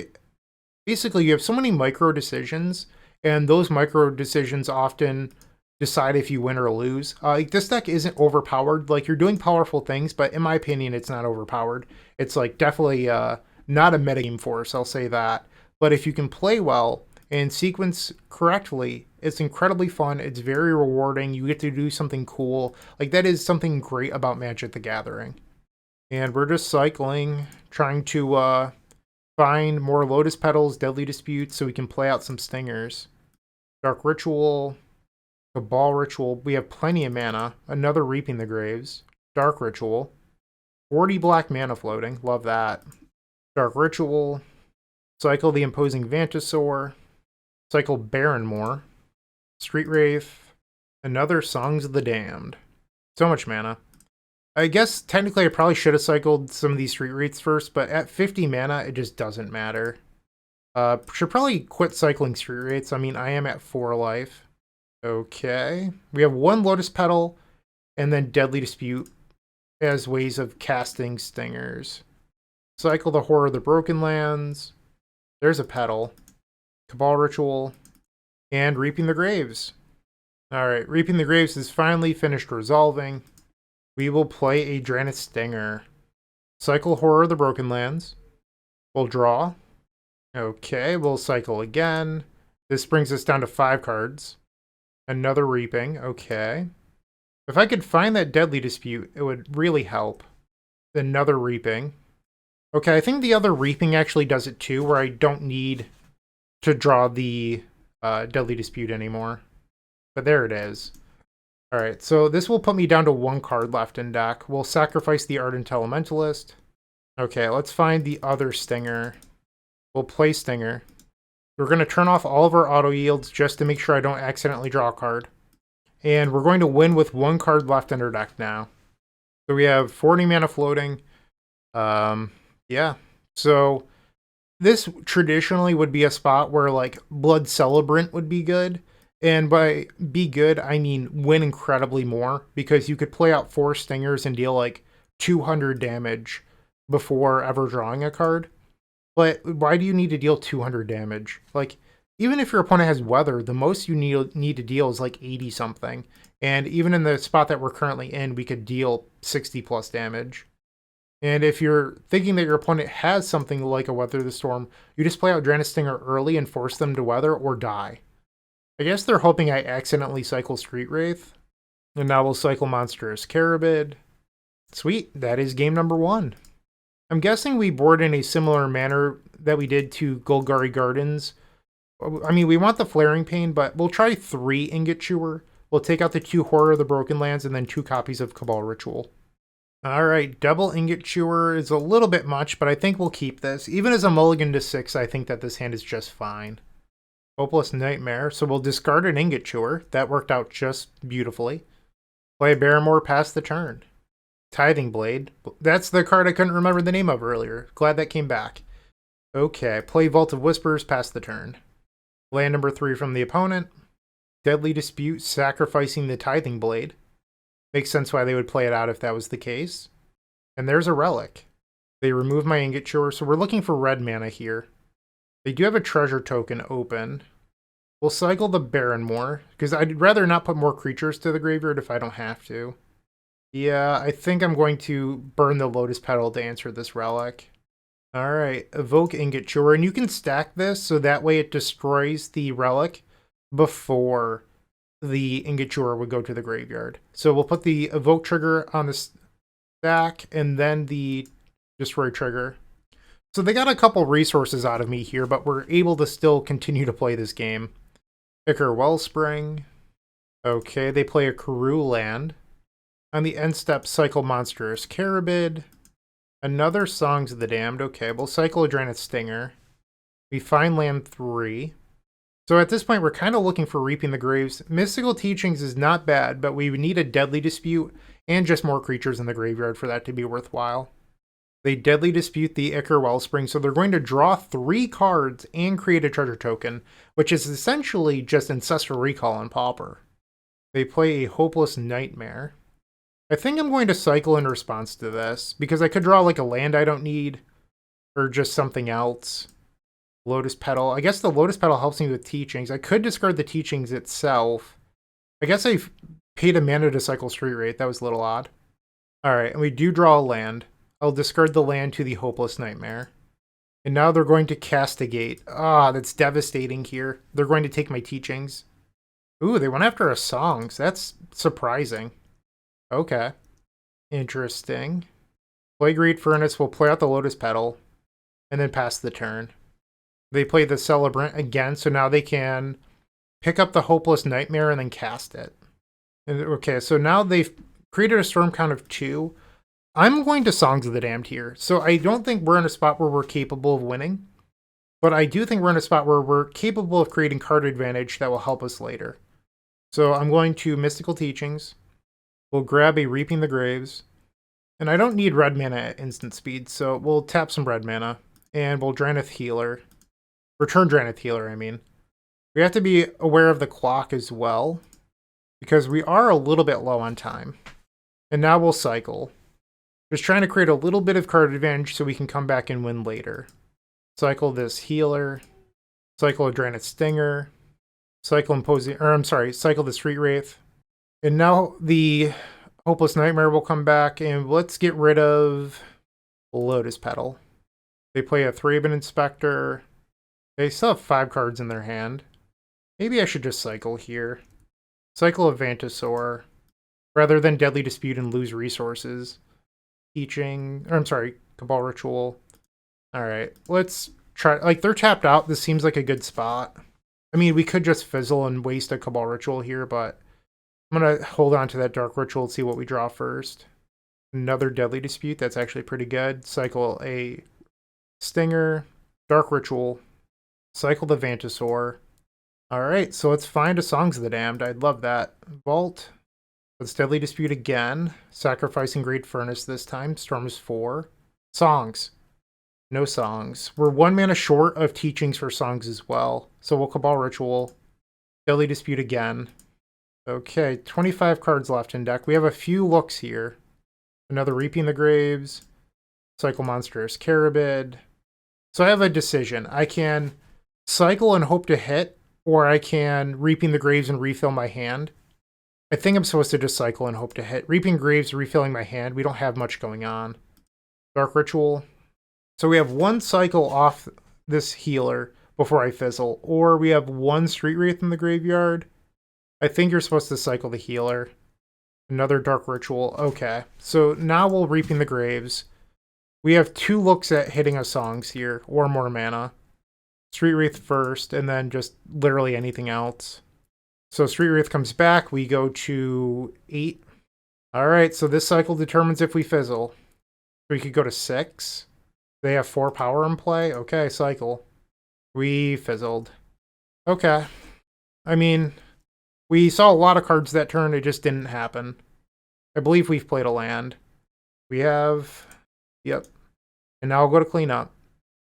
basically you have so many micro decisions, and those micro decisions often decide if you win or lose. Like, this deck isn't overpowered. Like, you're doing powerful things, but in my opinion, it's not overpowered. It's like definitely not a metagame force, I'll say that. But if you can play well and sequence correctly, it's incredibly fun. It's very rewarding. You get to do something cool. Like, that is something great about Magic the Gathering. And we're just cycling, trying to find more Lotus Petals, Deadly Disputes, so we can play out some Stingers. Dark Ritual, Cabal Ritual. We have plenty of mana. Another Reaping the Graves. Dark Ritual. 40 black mana floating. Love that. Dark Ritual. Cycle the Imposing Vantasaur. Cycle Barrenmoor. Street Wraith. Another Songs of the Damned. So much mana. I guess technically I probably should have cycled some of these Street Wraiths first, but at 50 mana, it just doesn't matter. Should probably quit cycling Street Wraiths. I mean, I am at 4 life. Okay. We have 1 Lotus Petal, and then Deadly Dispute as ways of casting Stingers. Cycle the Horror of the Broken Lands. There's a Petal. Cabal Ritual. And Reaping the Graves. Alright, Reaping the Graves is finally finished resolving. We will play a Drannith Stinger. Cycle Horror of the Broken Lands. We'll draw. Okay, we'll cycle again. This brings us down to 5 cards. Another Reaping, okay. If I could find that Deadly Dispute, it would really help. Another Reaping. Okay, I think the other Reaping actually does it too, where I don't need to draw the Deadly Dispute anymore. But there it is. Alright, so this will put me down to 1 card left in deck. We'll sacrifice the Ardent Elementalist. Okay, let's find the other Stinger. We'll play Stinger. We're going to turn off all of our auto yields just to make sure I don't accidentally draw a card. And we're going to win with 1 card left in our deck now. So we have 40 mana floating. Yeah. So this traditionally would be a spot where like Blood Celebrant would be good. And by be good, I mean win incredibly more, because you could play out 4 Stingers and deal like 200 damage before ever drawing a card. But why do you need to deal 200 damage? Like, even if your opponent has Weather, the most you need to deal is like 80 something. And even in the spot that we're currently in, we could deal 60 plus damage. And if you're thinking that your opponent has something like a Weather the Storm, you just play out Drannith Stinger early and force them to Weather or die. I guess they're hoping I accidentally cycle Street Wraith. And now we'll cycle Monstrous Carabid. Sweet, that is game number 1. I'm guessing we board in a similar manner that we did to Golgari Gardens. I mean, we want the Flaring Pain, but we'll try 3 Ingot Chewer. We'll take out the 2 Horror of the Broken Lands and then 2 copies of Cabal Ritual. Alright, double Ingot Chewer is a little bit much, but I think we'll keep this. Even as a mulligan to 6, I think that this hand is just fine. Hopeless Nightmare, so we'll discard an Ingot Chewer. That worked out just beautifully. Play Barrymore past the turn. Tithing Blade. That's the card I couldn't remember the name of earlier. Glad that came back. Okay, play Vault of Whispers past the turn. Land number 3 from the opponent. Deadly Dispute, sacrificing the Tithing Blade. Makes sense why they would play it out if that was the case. And there's a Relic. They remove my Ingot Chewer, so we're looking for red mana here. They do have a treasure token open. We'll cycle the Barrenmoor, because I'd rather not put more creatures to the graveyard if I don't have to. Yeah, I think I'm going to burn the Lotus Petal to answer this Relic. Alright, evoke Ingot Chewer, and you can stack this so that way it destroys the Relic, before the Ingot Jeweler would go to the graveyard. So we'll put the Evoke trigger on the stack and then the Destroy trigger. So they got a couple resources out of me here, but we're able to still continue to play this game. Ichor Wellspring. Okay, they play a Gruul land. On the end step, cycle Monstrous Carabid. Another Songs of the Damned. Okay, we'll cycle a Drannith Stinger. We find land 3. So at this point, we're kind of looking for Reaping the Graves. Mystical Teachings is not bad, but we would need a Deadly Dispute and just more creatures in the graveyard for that to be worthwhile. They Deadly Dispute the Ichor Wellspring, so they're going to draw 3 cards and create a treasure token, which is essentially just Ancestral Recall on Pauper. They play a Hopeless Nightmare. I think I'm going to cycle in response to this, because I could draw like a land I don't need, or just something else. Lotus Petal. I guess the Lotus Petal helps me with Teachings. I could discard the Teachings itself. I guess I paid a mana to cycle Street Wraith. That was a little odd. Alright, and we do draw a land. I'll discard the land to the Hopeless Nightmare. And now they're going to Castigate. Ah, that's devastating here. They're going to take my Teachings. Ooh, they went after a Songs. That's surprising. Okay. Interesting. Plague Furnace will play out the Lotus Petal. And then pass the turn. They play the Celebrant again, so now they can pick up the Hopeless Nightmare and then cast it. Okay, so now they've created a storm count of 2. I'm going to Songs of the Damned here. So I don't think we're in a spot where we're capable of winning. But I do think we're in a spot where we're capable of creating card advantage that will help us later. So I'm going to Mystical Teachings. We'll grab a Reaping the Graves. And I don't need red mana at instant speed, so we'll tap some red mana. And we'll Drannith Healer. Return Drannith Healer, I mean. We have to be aware of the clock as well, because we are a little bit low on time. And now we'll cycle. Just trying to create a little bit of card advantage so we can come back and win later. Cycle this Healer. Cycle a Drannith Stinger. Cycle cycle the Street Wraith. And now the Hopeless Nightmare will come back, and let's get rid of Lotus Petal. They play a Thraben Inspector. They still have 5 cards in their hand. Maybe I should just cycle here. Cycle a Vantasaur. Rather than Deadly Dispute and lose resources. Cabal Ritual. Alright, let's try. Like, they're tapped out. This seems like a good spot. I mean, we could just fizzle and waste a Cabal Ritual here, but I'm going to hold on to that Dark Ritual and see what we draw first. Another Deadly Dispute. That's actually pretty good. Cycle a Stinger. Dark Ritual. Cycle the Vantasaur. Alright, so let's find a Songs of the Damned. I'd love that. Vault. Let's Deadly Dispute again. Sacrificing Great Furnace this time. Storm is 4. Songs. No Songs. We're 1 mana short of Teachings for Songs as well. So we'll Cabal Ritual. Deadly Dispute again. Okay, 25 cards left in deck. We have a few looks here. Another Reaping the Graves. Cycle Monstrous Carabid. So I have a decision. I can cycle and hope to hit, or I can Reaping the Graves and refill my hand. I think I'm supposed to just cycle and hope to hit. Reaping Graves, refilling my hand. We don't have much going on. Dark Ritual. So we have 1 cycle off this Healer before I fizzle, or we have 1 Street Wraith in the graveyard. I think you're supposed to cycle the Healer. Another Dark Ritual. Okay, so now we'll Reaping the Graves. We have 2 looks at hitting a Songs here, or more mana. Street Wraith first, and then just literally anything else. So Street Wraith comes back, we go to 8. Alright, so this cycle determines if we fizzle. We could go to 6. They have 4 power in play. Okay, cycle. We fizzled. Okay. I mean, we saw a lot of cards that turn, it just didn't happen. I believe we've played a land. We have... Yep. And now I'll go to clean up.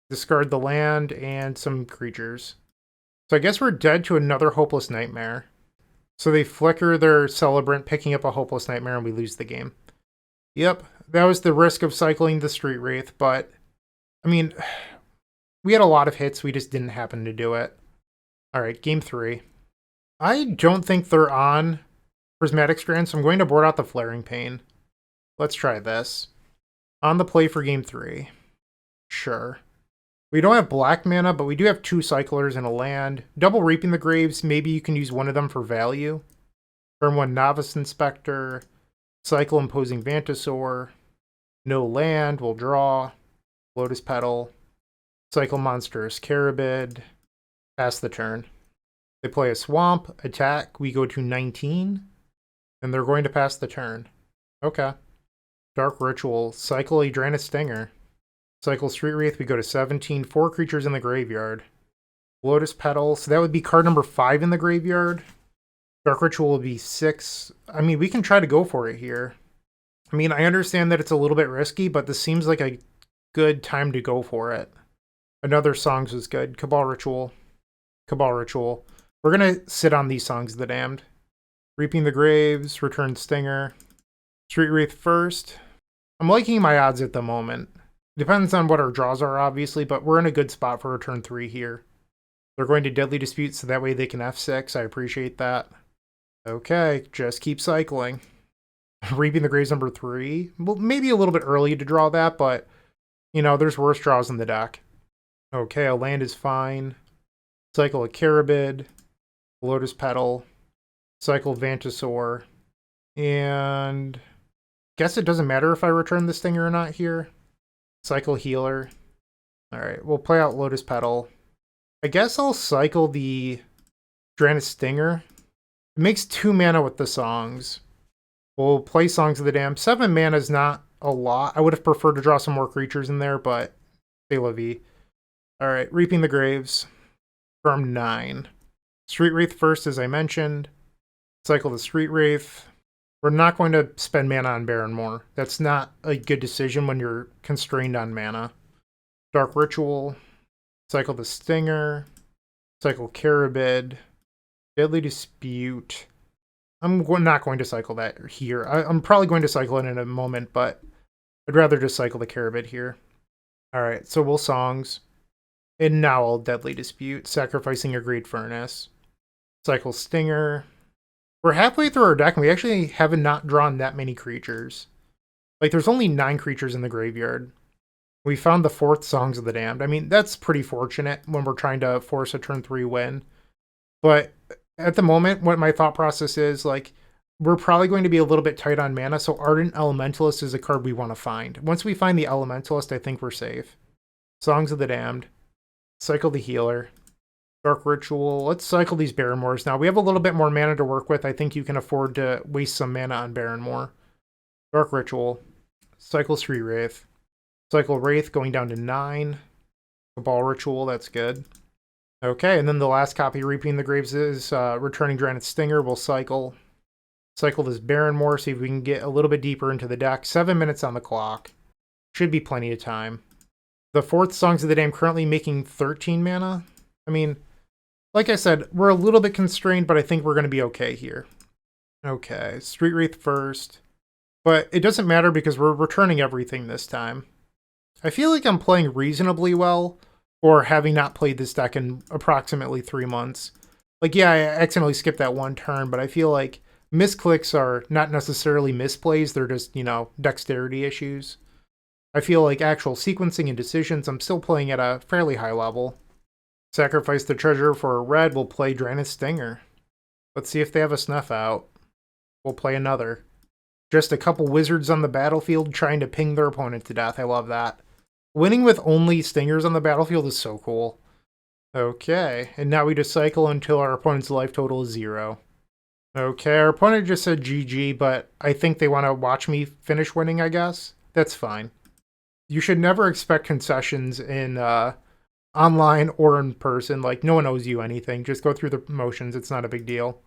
Discard the land and some creatures. So I guess we're dead to another Hopeless Nightmare. So they flicker their Celebrant, picking up a Hopeless Nightmare, and we lose the game. Yep, that was the risk of cycling the Street Wraith, but, I mean, we had a lot of hits, we just didn't happen to do it. Alright, game 3. I don't think they're on Prismatic Strand, so I'm going to board out the Flaring Pain. Let's try this. On the play for game 3. Sure. We don't have black mana, but we do have 2 cyclers and a land. Double Reaping the Graves, maybe you can use one of them for value. Turn 1 Novice Inspector. Cycle Imposing Vantasaur. No land, we'll draw. Lotus Petal. Cycle Monstrous Carabid. Pass the turn. They play a Swamp, attack, we go to 19. And they're going to pass the turn. Okay. Dark Ritual, cycle a Drannith Stinger. Cycle Street Wraith, we go to 17. 4 creatures in the graveyard. Lotus Petal, so that would be card number 5 in the graveyard. Dark Ritual will be 6. I mean, we can try to go for it here. I mean, I understand that it's a little bit risky, but this seems like a good time to go for it. Another Songs was good. Cabal Ritual. Cabal Ritual. We're going to sit on these Songs of the Damned. Reaping the Graves, Return Stinger. Street Wraith first. I'm liking my odds at the moment. Depends on what our draws are, obviously, but we're in a good spot for a turn 3 here. They're going to Deadly Dispute, so that way they can F6. I appreciate that. Okay, just keep cycling. Reaping the Graves number 3. Well, maybe a little bit early to draw that, but, you know, there's worse draws in the deck. Okay, a land is fine. Cycle a Carabid. Lotus Petal. Cycle Vantasaur. And guess it doesn't matter if I return the Stinger or not here. Cycle Healer. Alright, we'll play out Lotus Petal. I guess I'll cycle the Drannith Stinger. It makes 2 mana with the Songs. We'll play Songs of the Damned. 7 mana is not a lot. I would have preferred to draw some more creatures in there, but c'est la vie. Alright, Reaping the Graves. From 9. Street Wraith first, as I mentioned. Cycle the Street Wraith. We're not going to spend mana on Barrenmore. That's not a good decision when you're constrained on mana. Dark Ritual. Cycle the Stinger. Cycle Carabid. Deadly Dispute. I'm not going to cycle that here. I'm probably going to cycle it in a moment, but I'd rather just cycle the Carabid here. Alright, so we'll Songs. And now I'll Deadly Dispute, sacrificing a Great Furnace. Cycle Stinger. We're halfway through our deck, and we actually haven't not drawn that many creatures. Like, there's only 9 creatures in the graveyard. We found the 4th Songs of the Damned. I mean, that's pretty fortunate when we're trying to force a turn 3 win. But at the moment, what my thought process is, like, we're probably going to be a little bit tight on mana, so Ardent Elementalist is a card we want to find. Once we find the Elementalist, I think we're safe. Songs of the Damned. Cycle the Healer. Dark Ritual. Let's cycle these Barrenmores now. We have a little bit more mana to work with. I think you can afford to waste some mana on Barrenmore. Dark Ritual. Cycle Street Wraith. Cycle Wraith going down to 9. Cabal Ritual, that's good. Okay, and then the last copy, Reaping the Graves, is returning Drannith Stinger. We'll cycle. Cycle this Barrenmore, see if we can get a little bit deeper into the deck. 7 minutes on the clock. Should be plenty of time. The 4th Songs of the Damned currently making 13 mana. I mean, like I said, we're a little bit constrained, but I think we're going to be okay here. Okay, Street Wraith first. But it doesn't matter because we're returning everything this time. I feel like I'm playing reasonably well, or having not played this deck in approximately 3 months. Like, yeah, I accidentally skipped that one turn, but I feel like misclicks are not necessarily misplays, they're just, you know, dexterity issues. I feel like actual sequencing and decisions, I'm still playing at a fairly high level. Sacrifice the treasure for a red, we'll play Drannith Stinger. Let's see if they have a snuff out. We'll play another. Just a couple wizards on the battlefield trying to ping their opponent to death. I love that. Winning with only Stingers on the battlefield is so cool. Okay, and now we just cycle until our opponent's life total is 0. Okay, our opponent just said GG, but I think they want to watch me finish winning, I guess. That's fine. You should never expect concessions in online or in person. Like, no one owes you anything. Just go through the motions. It's not a big deal.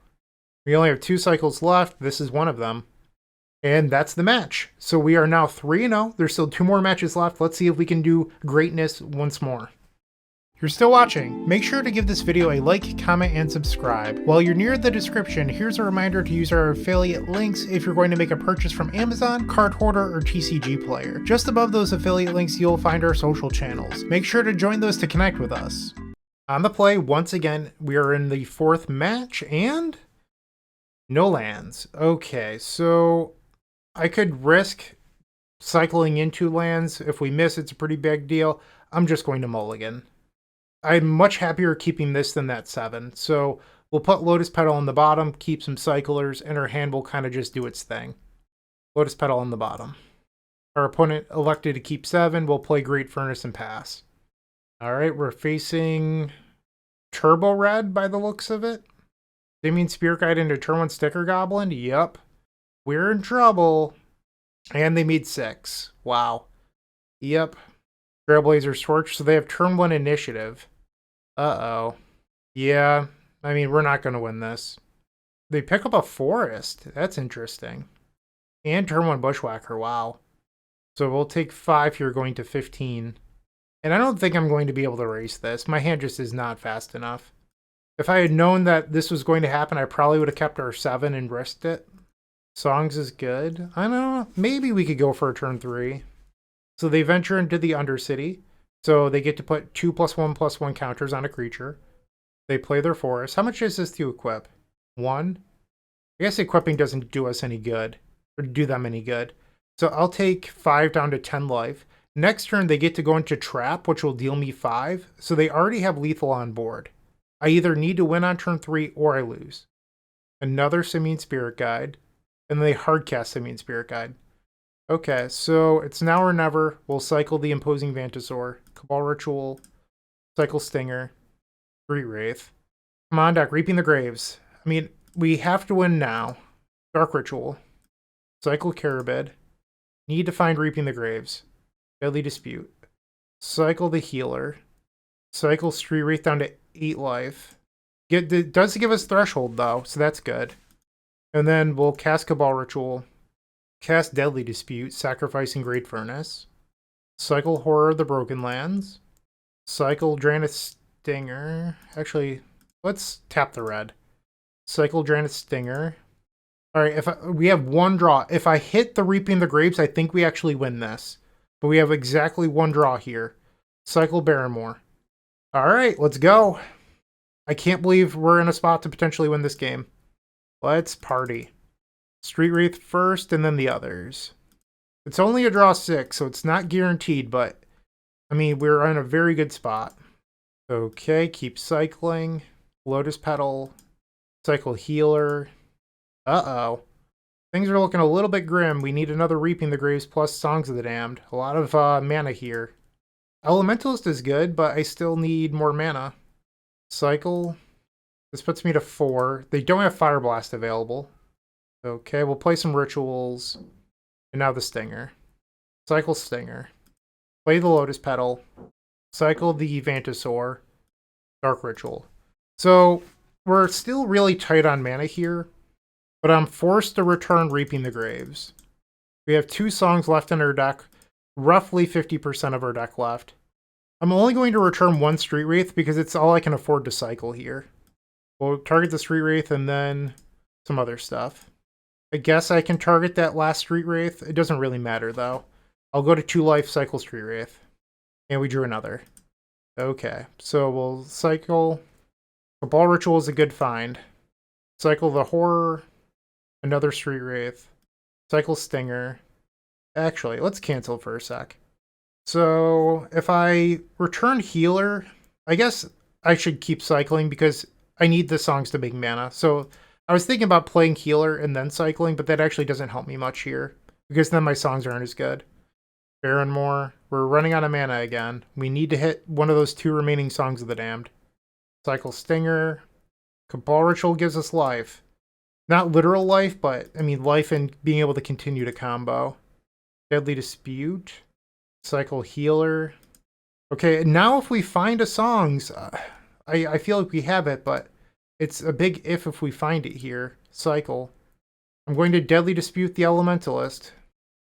We only have 2 cycles left. This is one of them. And that's the match. So we are now 3-0. There's still 2 more matches left. Let's see if we can do greatness once more. If you're still watching, make sure to give this video a like, comment, and subscribe. While you're near the description, here's a reminder to use our affiliate links if you're going to make a purchase from Amazon, Card Hoarder, or TCG Player. Just above those affiliate links, you'll find our social channels. Make sure to join those to connect with us. On the play, once again, we are in the 4th match, and no lands. Okay, so I could risk cycling into lands. If we miss, it's a pretty big deal. I'm just going to mulligan. I'm much happier keeping this than that 7. So we'll put Lotus Petal on the bottom, keep some cyclers, and our hand will kind of just do its thing. Lotus Petal on the bottom. Our opponent elected to keep 7. We'll play Great Furnace and pass. Alright, we're facing Turbo Red by the looks of it. They mean Spirit Guide into turn 1 Sticker Goblin? Yup. We're in trouble. And they made 6. Wow. Yep. Trailblazers Torch, so they have turn 1 initiative. Uh-oh. Yeah, I mean, we're not going to win this. They pick up a Forest. That's interesting. And turn 1 Bushwhacker, wow. So we'll take 5 here, going to 15. And I don't think I'm going to be able to race this. My hand just is not fast enough. If I had known that this was going to happen, I probably would have kept our 7 and risked it. Songs is good. I don't know. Maybe we could go for a turn 3. So they venture into the Undercity. So they get to put 2+1/+1 counters on a creature. They play their Forest. How much is this to equip? 1? I guess equipping doesn't do us any good. Or do them any good. So I'll take 5 down to 10 life. Next turn, they get to go into Trap, which will deal me 5. So they already have lethal on board. I either need to win on turn 3 or I lose. Another Simian Spirit Guide. And then they hardcast Simian Spirit Guide. Okay, so it's now or never. We'll cycle the Imposing Vantasaur, Cabal Ritual, cycle Stinger, Street Wraith. Come on, deck, Reaping the Graves. I mean, we have to win now. Dark Ritual, cycle Carabid. Need to find Reaping the Graves. Deadly Dispute. Cycle the Healer. Cycle Street Wraith down to 8 life. It does give us Threshold, though, so that's good. And then we'll cast Cabal Ritual. Cast Deadly Dispute, sacrificing Great Furnace. Cycle Horror of the Broken Lands. Cycle Drannith Stinger. Actually, let's tap the red. Cycle Drannith Stinger. Alright, we have 1 draw. If I hit the Reaping the Graves, I think we actually win this. But we have exactly 1 draw here. Cycle Barrymore. Alright, let's go. I can't believe we're in a spot to potentially win this game. Let's party. Street Wraith first, and then the others. It's only a draw 6, so it's not guaranteed, but, I mean, we're in a very good spot. Okay, keep cycling. Lotus Petal. Cycle Healer. Uh-oh. Things are looking a little bit grim. We need another Reaping the Graves plus Songs of the Damned. A lot of mana here. Elementalist is good, but I still need more mana. Cycle. This puts me to 4. They don't have Fire Blast available. Okay, we'll play some rituals. And now the Stinger. Cycle Stinger. Play the Lotus Petal. Cycle the Vantasaur. Dark Ritual. So, we're still really tight on mana here. But I'm forced to return Reaping the Graves. We have 2 songs left in our deck. Roughly 50% of our deck left. I'm only going to return 1 Street Wraith because it's all I can afford to cycle here. We'll target the Street Wraith and then some other stuff. I guess I can target that last Street Wraith. It doesn't really matter, though. I'll go to 2 life, cycle Street Wraith. And we drew another. Okay, so we'll cycle. Cabal Ritual is a good find. Cycle the Horror. Another Street Wraith. Cycle Stinger. Actually, let's cancel for a sec. So, if I return Healer, I guess I should keep cycling because I need the songs to make mana. So, I was thinking about playing Healer and then cycling, but that actually doesn't help me much here, because then my songs aren't as good. Barrenmore, we're running out of mana again. We need to hit one of those 2 remaining Songs of the Damned. Cycle Stinger. Cabal Ritual gives us life. Not literal life, but, I mean, life and being able to continue to combo. Deadly Dispute. Cycle Healer. Okay, now if we find a songs, I feel like we have it, but it's a big if we find it here. Cycle. I'm going to Deadly Dispute the Elementalist.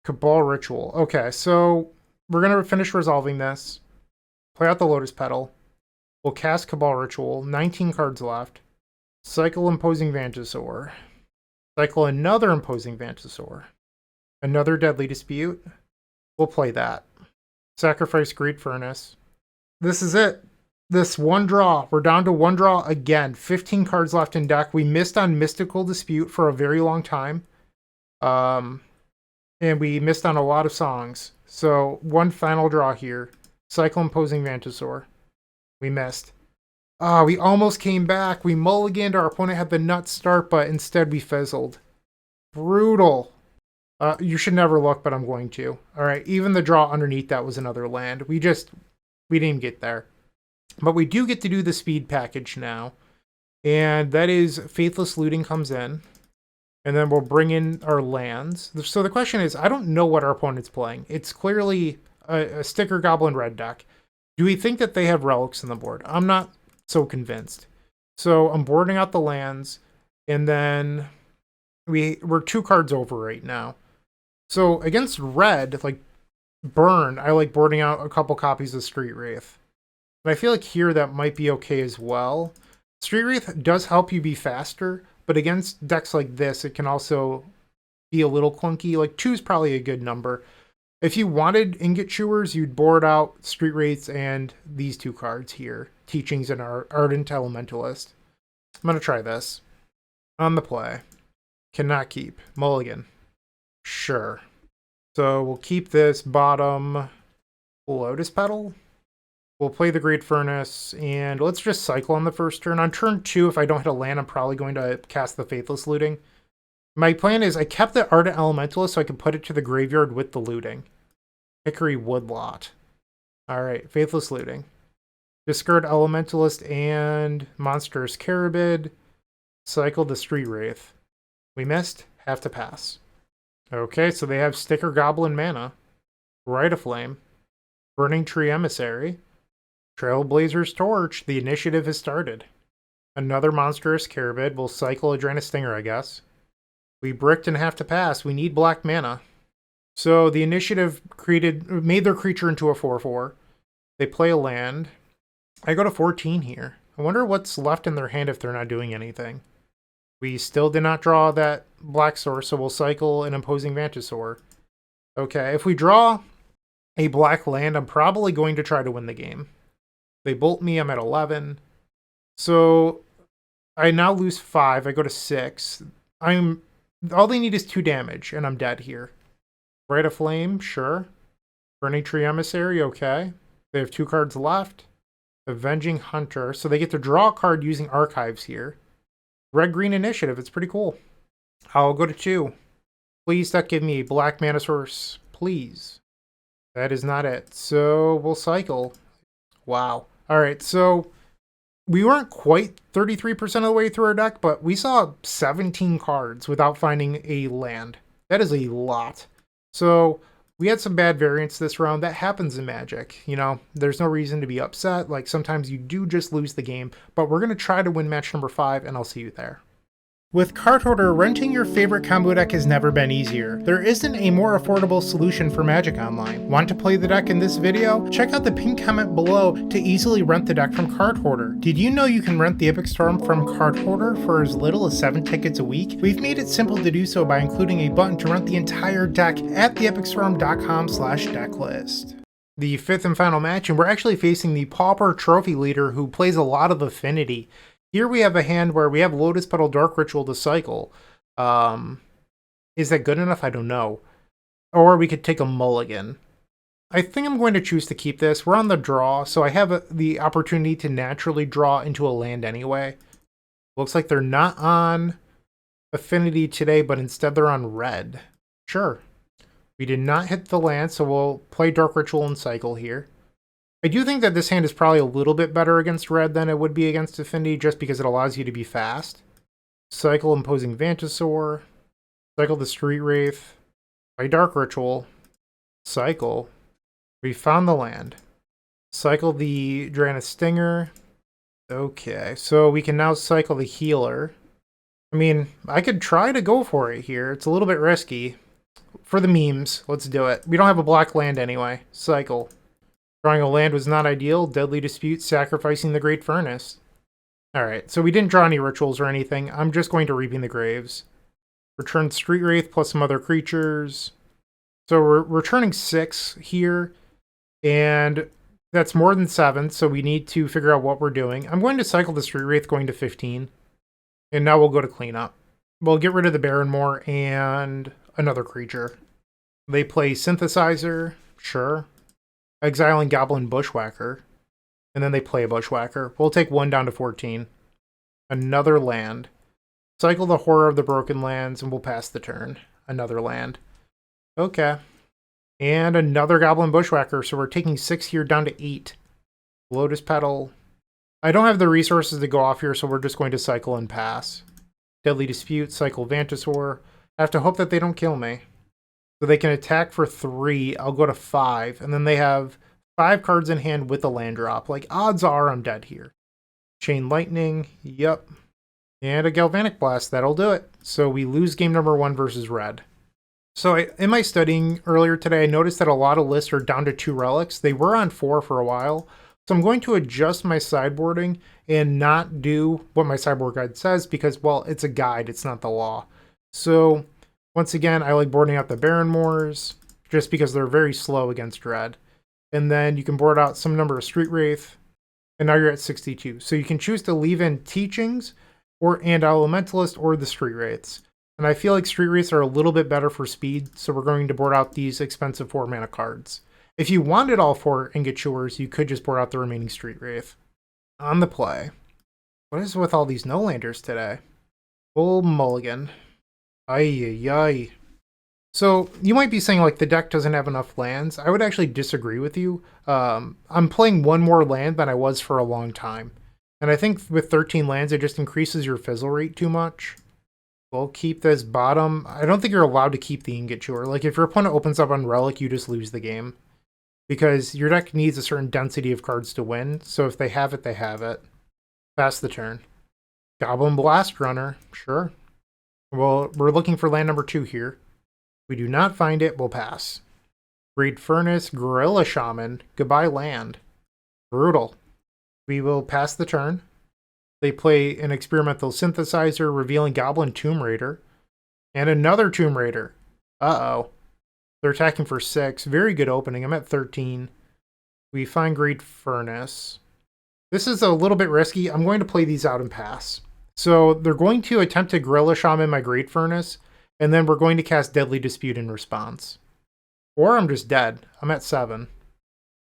Cabal Ritual. Okay, so we're going to finish resolving this. Play out the Lotus Petal. We'll cast Cabal Ritual. 19 cards left. Cycle Imposing Vantasaur. Cycle another Imposing Vantasaur. Another Deadly Dispute. We'll play that. Sacrifice Great Furnace. This is it. This 1 draw. We're down to 1 draw again. 15 cards left in deck. We missed on Mystical Dispute for a very long time. And we missed on a lot of songs. So, 1 final draw here. Cycle Imposing Mantisaur. We missed. Ah, we almost came back. We mulliganed. Our opponent had the nut start, but instead we fizzled. Brutal. You should never look, but I'm going to. All right, even the draw underneath that was another land. We didn't even get there. But we do get to do the speed package now. And that is Faithless Looting comes in. And then we'll bring in our lands. So the question is, I don't know what our opponent's playing. It's clearly a Sticker Goblin red deck. Do we think that they have relics in the board? I'm not so convinced. So I'm boarding out the lands. And then we're 2 cards over right now. So against red, like burn, I like boarding out a couple copies of Street Wraith. But I feel like here that might be okay as well. Street Wraith does help you be faster, but against decks like this, it can also be a little clunky. Like 2 is probably a good number. If you wanted Ingot Chewers, you'd board out Street Wraiths and these 2 cards here. Teachings and Ardent Elementalist. I'm going to try this. On the play. Cannot keep. Mulligan. Sure. So we'll keep this bottom Lotus Petal. We'll play the Great Furnace, and let's just cycle on the first turn. On turn 2, if I don't hit a land, I'm probably going to cast the Faithless Looting. My plan is I kept the Ardent Elementalist so I can put it to the graveyard with the looting. Hickory Woodlot. Alright, Faithless Looting. Discard Elementalist and Monstrous Carabid. Cycle the Street Wraith. We missed. Have to pass. Okay, so they have Sticker Goblin mana. Rite of Flame. Burning Tree Emissary. Trailblazer's Torch. The initiative has started. Another Monstrous Carabid. We'll cycle a Drannith Stinger, I guess. We bricked and have to pass. We need black mana. So the initiative made their creature into a 4/4. They play a land. I go to 14 here. I wonder what's left in their hand if they're not doing anything. We still did not draw that black source, so we'll cycle an Imposing Mantisaur. Okay, if we draw a black land, I'm probably going to try to win the game. They bolt me, I'm at 11. So I now lose 5, I go to 6. All they need is 2 damage, and I'm dead here. Rite of Flame, sure. Burning Tree Emissary, okay. They have 2 cards left. Avenging Hunter, so they get to draw a card using Archives here. Red-Green Initiative, it's pretty cool. I'll go to 2. Please don't give me a black mana source, please. That is not it, so we'll cycle. Wow. Alright, so we weren't quite 33% of the way through our deck, but we saw 17 cards without finding a land. That is a lot. So we had some bad variance this round. That happens in Magic. You know, there's no reason to be upset. Like, sometimes you do just lose the game. But we're going to try to win match number 5, and I'll see you there. With Card Hoarder, renting your favorite combo deck has never been easier. There isn't a more affordable solution for Magic Online. Want to play the deck in this video? Check out the pinned comment below to easily rent the deck from Card Hoarder. Did you know you can rent the Epic Storm from Card Hoarder for as little as 7 tickets a week? We've made it simple to do so by including a button to rent the entire deck at theepicstorm.com/decklist. The 5th and final match, and we're actually facing the Pauper Trophy leader who plays a lot of Affinity. Here we have a hand where we have Lotus Petal Dark Ritual to cycle. Is that good enough? I don't know. Or we could take a mulligan. I think I'm going to choose to keep this. We're on the draw, so I have the opportunity to naturally draw into a land anyway. Looks like they're not on Affinity today, but instead they're on red. Sure. We did not hit the land, so we'll play Dark Ritual and cycle here. I do think that this hand is probably a little bit better against red than it would be against Affinity, just because it allows you to be fast. Cycle Imposing Mantisaur. Cycle the Street Wraith. Play Dark Ritual. Cycle. We found the land. Cycle the Drannith Stinger. Okay, so we can now cycle the Healer. I mean, I could try to go for it here. It's a little bit risky. For the memes, let's do it. We don't have a black land anyway. Cycle. Drawing a land was not ideal. Deadly Dispute, sacrificing the Great Furnace. Alright, so we didn't draw any rituals or anything. I'm just going to Reaping the Graves. Return Street Wraith plus some other creatures. So we're returning 6 here. And that's more than 7, so we need to figure out what we're doing. I'm going to cycle the Street Wraith going to 15. And now we'll go to cleanup. We'll get rid of the Baronmoor and another creature. They play Synthesizer. Sure. exiling Goblin Bushwhacker, and then they play a Bushwhacker. We'll take 1 down to 14. Another land. Cycle the Horror of the Broken Lands, and we'll pass the turn. Another land. Okay. And another Goblin Bushwhacker, so we're taking 6 here down to 8. Lotus Petal. I don't have the resources to go off here, so we're just going to cycle and pass. Deadly Dispute, cycle Vantasaur. I have to hope that they don't kill me. So they can attack for 3. I'll go to 5. And then they have 5 cards in hand with a land drop. Like, odds are I'm dead here. Chain Lightning. Yep. And a Galvanic Blast. That'll do it. So we lose game number 1 versus red. So in my studying earlier today, I noticed that a lot of lists are down to 2 relics. They were on 4 for a while. So I'm going to adjust my sideboarding and not do what my sideboard guide says because, well, it's a guide. It's not the law. So once again, I like boarding out the Baron Moors just because they're very slow against red. And then you can board out some number of Street Wraith. And now you're at 62. So you can choose to leave in Teachings and Elementalist or the Street Wraiths. And I feel like Street Wraiths are a little bit better for speed, so we're going to board out these expensive 4-mana cards. If you wanted all 4 Ingot Chewers, you could just board out the remaining Street Wraith. On the play. What is with all these no-landers today? Full mulligan. Ay. So, you might be saying, like, the deck doesn't have enough lands. I would actually disagree with you. I'm playing 1 more land than I was for a long time. And I think with 13 lands, it just increases your fizzle rate too much. We'll keep this bottom. I don't think you're allowed to keep the Ingot Chewer. Like, if your opponent opens up on Relic, you just lose the game. Because your deck needs a certain density of cards to win. So if they have it, they have it. Pass the turn. Goblin Blast Runner. Sure. Well, we're looking for land number 2 here. We do not find it, we'll pass. Great Furnace, Gorilla Shaman. Goodbye land. Brutal. We will pass the turn. They play an Experimental Synthesizer, revealing Goblin Tomb Raider. And another Tomb Raider. Uh-oh. They're attacking for 6. Very good opening. I'm at 13. We find Great Furnace. This is a little bit risky. I'm going to play these out and pass. So they're going to attempt to Gorilla Shaman my Great Furnace, and then we're going to cast Deadly Dispute in response. Or I'm just dead. I'm at 7.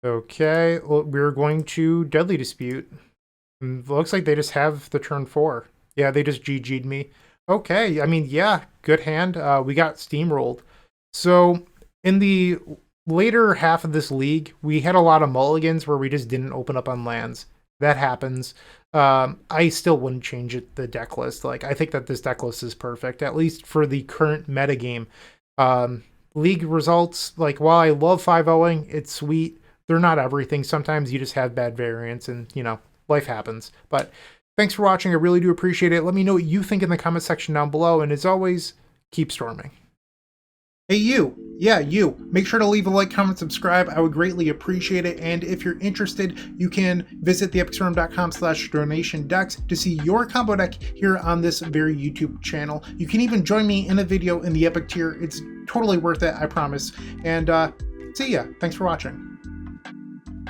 Okay, well, we're going to Deadly Dispute. Looks like they just have the turn 4. Yeah, they just GG'd me. Okay, I mean, yeah, good hand. We got steamrolled. So in the later half of this league, we had a lot of mulligans where we just didn't open up on lands. That happens. I still wouldn't change the deck list. Like, I think that this deck list is perfect, at least for the current metagame. League results, like, while I love 5-0ing, it's sweet. They're not everything. Sometimes you just have bad variants and, you know, life happens. But thanks for watching. I really do appreciate it. Let me know what you think in the comment section down below. And as always, keep storming. Hey, you. Yeah, you. Make sure to leave a like, comment, subscribe. I would greatly appreciate it. And if you're interested, you can visit theepicstorm.com/donationdex to see your combo deck here on this very YouTube channel. You can even join me in a video in the Epic tier. It's totally worth it, I promise. And see ya. Thanks for watching.